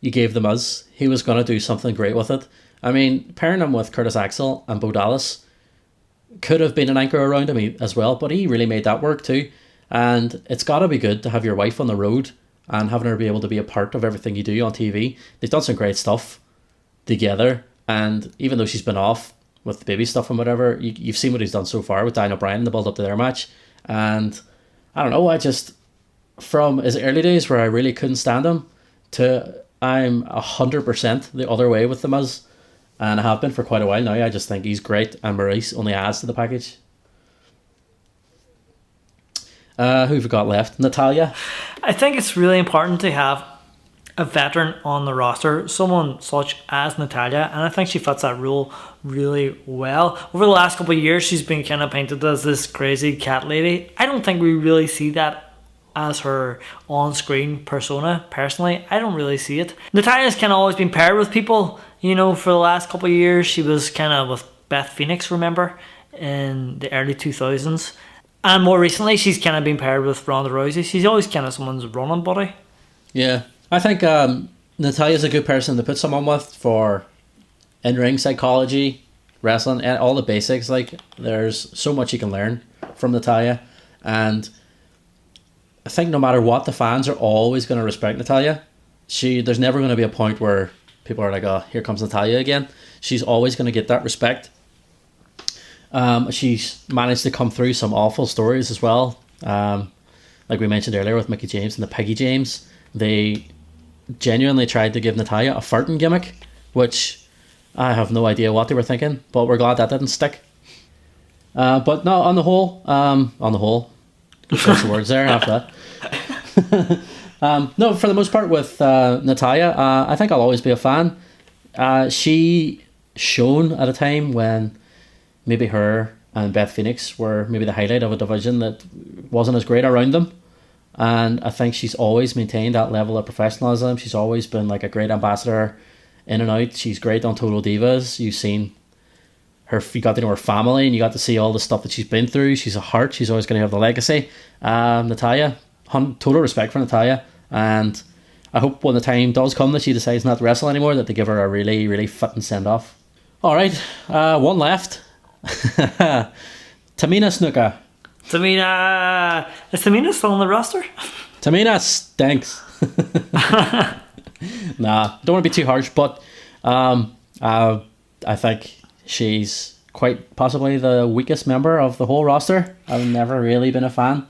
[SPEAKER 2] you gave the Miz, he was going to do something great with it. I mean, pairing him with Curtis Axel and Bo Dallas could have been an anchor around him as well, but he really made that work too. And it's got to be good to have your wife on the road and having her be able to be a part of everything you do on TV. They've done some great stuff together, and even though she's been off with the baby stuff and whatever, you've seen what he's done so far with Daniel Bryan in the build up to their match. And I don't know, from his early days where I really couldn't stand him to I'm 100% the other way with the Miz, and I have been for quite a while now. I just think he's great, and Maurice only adds to the package. Who have we got left? Natalya.
[SPEAKER 1] I think it's really important to have a veteran on the roster, someone such as Natalya, and I think she fits that role really well. Over the last couple of years, she's been kind of painted as this crazy cat lady. I don't think we really see that as her on-screen persona. Personally, I don't really see it. Natalya's kind of always been paired with people, for the last couple of years. She was kind of with Beth Phoenix, remember, in the early 2000s. And more recently, she's kind of been paired with Ronda Rousey. She's always kind of someone's running buddy.
[SPEAKER 2] Yeah, I think Natalya's a good person to put someone with for in-ring psychology, wrestling, and all the basics. Like, there's so much you can learn from Natalya, and I think no matter what, the fans are always going to respect Natalya. There's never going to be a point where people are like, oh, here comes Natalya again. She's always going to get that respect. She's managed to come through some awful stories as well. Like we mentioned earlier with Mickie James and the Peggy James. They genuinely tried to give Natalya a farting gimmick, which I have no idea what they were thinking, but we're glad that didn't stick. But no, on the whole, what's the words there after that? No, for the most part with Natalya, I think I'll always be a fan. She shone at a time when maybe her and Beth Phoenix were maybe the highlight of a division that wasn't as great around them. And I think she's always maintained that level of professionalism. She's always been like a great ambassador in and out. She's great on Total Divas. You've seen her, you got to know her family and you got to see all the stuff that she's been through. She's a heart. She's always going to have the legacy. Natalya, total respect for Natalia, and I hope when the time does come that she decides not to wrestle anymore, that they give her a really, really fitting send-off. Alright, one left. Tamina Snuka.
[SPEAKER 1] Tamina... Is Tamina still on the roster?
[SPEAKER 2] Tamina stinks. Nah, don't want to be too harsh, but I think she's quite possibly the weakest member of the whole roster. I've never really been a fan.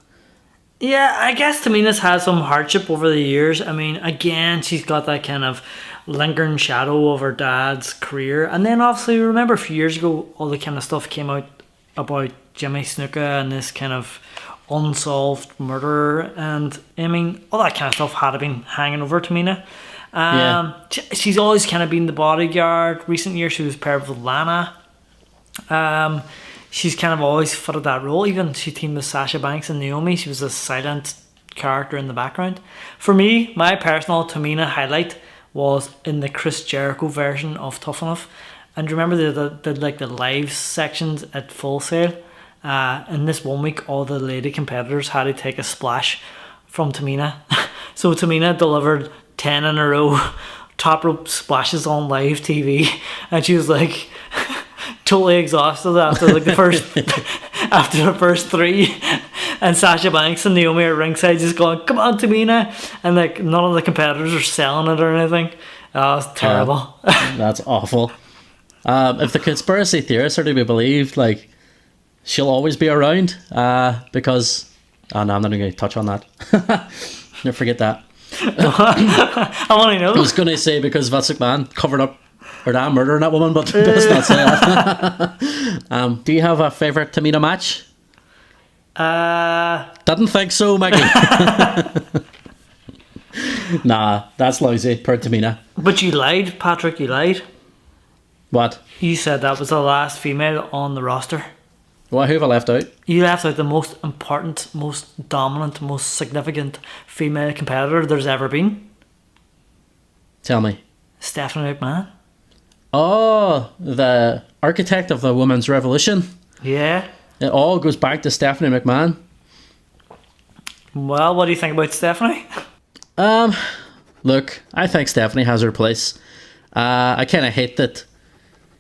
[SPEAKER 1] Yeah, I guess Tamina's had some hardship over the years. I mean, again, she's got that kind of lingering shadow of her dad's career. And then obviously, remember a few years ago, all the kind of stuff came out about Jimmy Snuka and this kind of unsolved murder. And I mean, all that kind of stuff had been hanging over Tamina. She's always kind of been the bodyguard. Recent years, she was paired with Lana. She's kind of always fitted that role. Even she teamed with Sasha Banks and Naomi. She was a silent character in the background. For me, my personal Tamina highlight was in the Chris Jericho version of Tough Enough. And remember they did like the live sections at Full Sail. In this 1 week, all the lady competitors had to take a splash from Tamina. So Tamina delivered 10 in a row top rope splashes on live TV, and she was like totally exhausted after like the first three, and Sasha Banks and Naomi at ringside just going, "Come on, Tamina," and like none of the competitors are selling it or anything. Oh, it's terrible.
[SPEAKER 2] That's awful. If the conspiracy theorists are to be believed, like, she'll always be around, because no, I'm not going to touch on that. Never forget that.
[SPEAKER 1] I want to know.
[SPEAKER 2] I was going to say because Vince McMahon covered up her dad murdering that woman, but let's not say that. Do you have a favourite Tamina match? Didn't think so, Maggie. Nah, that's lousy per Tamina.
[SPEAKER 1] But you lied, Patrick, you lied.
[SPEAKER 2] What?
[SPEAKER 1] You said that was the last female on the roster.
[SPEAKER 2] Well, who have I left out?
[SPEAKER 1] You left out the most important, most dominant, most significant female competitor there's ever been.
[SPEAKER 2] Tell me.
[SPEAKER 1] Stephanie McMahon.
[SPEAKER 2] Oh, the architect of the women's revolution.
[SPEAKER 1] Yeah.
[SPEAKER 2] It all goes back to Stephanie McMahon.
[SPEAKER 1] Well, what do you think about Stephanie?
[SPEAKER 2] Look, I think Stephanie has her place. I kind of hate that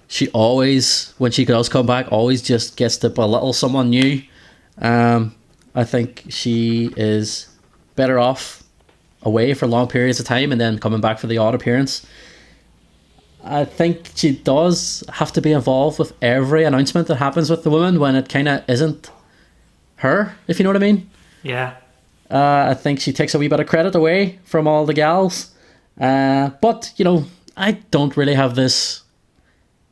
[SPEAKER 2] she always, when she does come back, always just gets to belittle someone new. I think she is better off away for long periods of time and then coming back for the odd appearance. I think she does have to be involved with every announcement that happens with the woman when it kind of isn't her, if you know what I mean.
[SPEAKER 1] Yeah.
[SPEAKER 2] I think she takes a wee bit of credit away from all the gals. But, you know, I don't really have this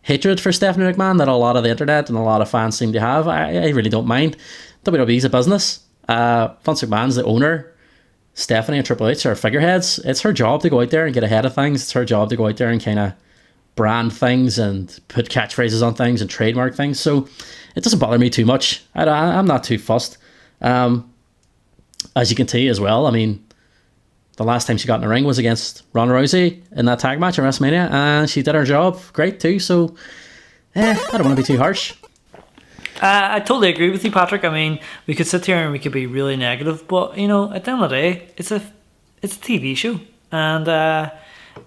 [SPEAKER 2] hatred for Stephanie McMahon that a lot of the internet and a lot of fans seem to have. I really don't mind. WWE's a business. Vince McMahon's the owner. Stephanie and Triple H are figureheads. It's her job to go out there and get ahead of things. It's her job to go out there and kind of brand things and put catchphrases on things and trademark things. So it doesn't bother me too much. I'm not too fussed. As you can see as well, I mean, the last time she got in the ring was against Ronda Rousey in that tag match at WrestleMania, and she did her job great too. So, I don't want to be too harsh.
[SPEAKER 1] I totally agree with you, Patrick. I mean, we could sit here and we could be really negative, but you know, at the end of the day, it's a TV show, and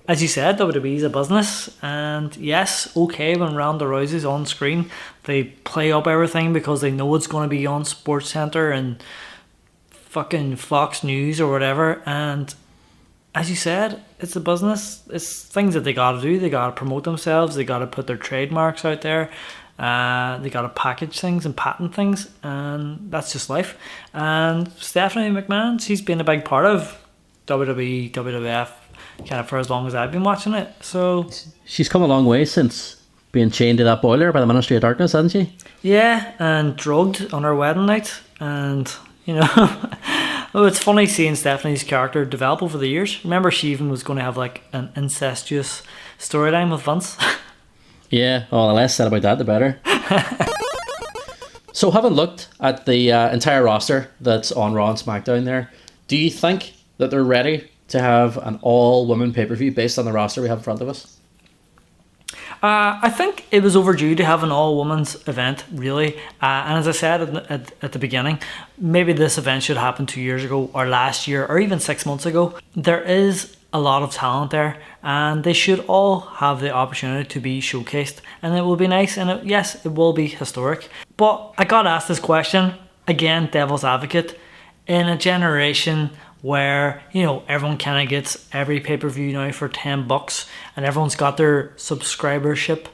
[SPEAKER 1] as you said, WWE is a business. And yes, okay, when Ronda Rousey's on screen, they play up everything because they know it's going to be on SportsCenter and fucking Fox News or whatever. And as you said, it's a business. It's things that they gotta do. They gotta promote themselves. They gotta put their trademarks out there. They gotta package things and patent things, and that's just life. And Stephanie McMahon, she's been a big part of WWE, WWF, kind of for as long as I've been watching it. So
[SPEAKER 2] she's come a long way since being chained to that boiler by the Ministry of Darkness, hasn't she?
[SPEAKER 1] Yeah, and drugged on her wedding night, and you know, well, it's funny seeing Stephanie's character develop over the years. Remember, she even was going to have like an incestuous storyline with Vince.
[SPEAKER 2] Yeah, well, the less said about that, the better. So, having looked at the entire roster that's on Raw and SmackDown there, do you think that they're ready to have an all-women pay-per-view based on the roster we have in front of us?
[SPEAKER 1] I think it was overdue to have an all-women's event, really. And as I said at the beginning, maybe this event should happen 2 years ago, or last year, or even 6 months ago. There is a lot of talent there, and they should all have the opportunity to be showcased. And it will be nice, and yes, it will be historic. But I got asked this question, again, devil's advocate, in a generation where, you know, everyone kind of gets every pay-per-view now for $10 and everyone's got their subscribership.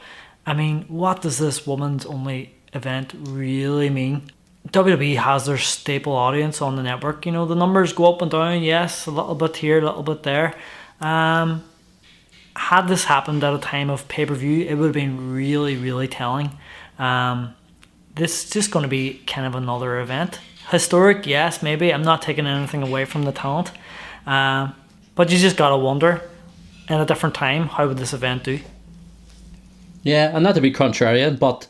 [SPEAKER 1] I mean, what does this women's only event really mean? WWE has their staple audience on the network. You know, the numbers go up and down, yes, a little bit here, a little bit there. Had this happened at a time of pay-per-view, it would have been really, really telling. This is just going to be kind of another event. Historic, yes, maybe. I'm not taking anything away from the talent. But you just gotta wonder, in a different time, how would this event do?
[SPEAKER 2] Yeah, and not to be contrarian, but,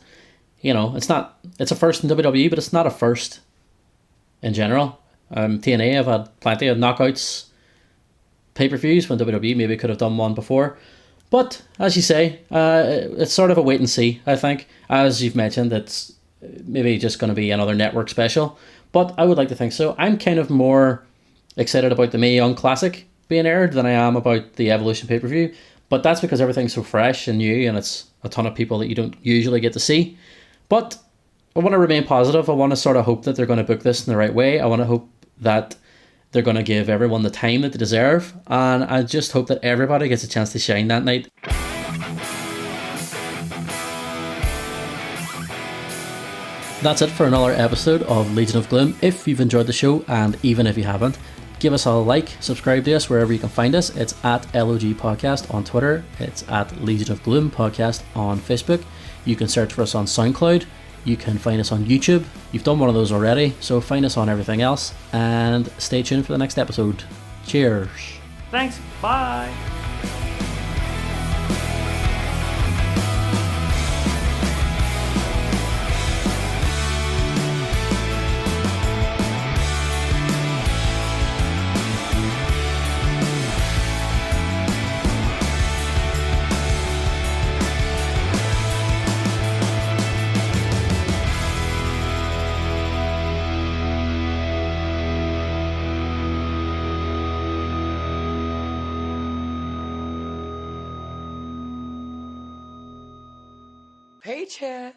[SPEAKER 2] you know, it's a first in WWE, but it's not a first in general. TNA have had plenty of knockouts pay-per-views when WWE maybe could have done one before. But, as you say, it's sort of a wait and see, I think. As you've mentioned, it's maybe just going to be another network special. But I would like to think so. I'm kind of more excited about the Mae Young Classic being aired than I am about the Evolution pay-per-view. But that's because everything's so fresh and new, and it's a ton of people that you don't usually get to see. But I want to remain positive. I want to sort of hope that they're going to book this in the right way. I want to hope that they're going to give everyone the time that they deserve. And I just hope that everybody gets a chance to shine that night. That's it for another episode of Legion of Gloom. If you've enjoyed the show, and even if you haven't, give us a like, subscribe to us wherever you can find us. It's at LOG Podcast on Twitter. It's at Legion of Gloom Podcast on Facebook. You can search for us on SoundCloud. You can find us on YouTube. You've done one of those already, so find us on everything else. And stay tuned for the next episode. Cheers.
[SPEAKER 1] Thanks. Bye.
[SPEAKER 6] Paycheck.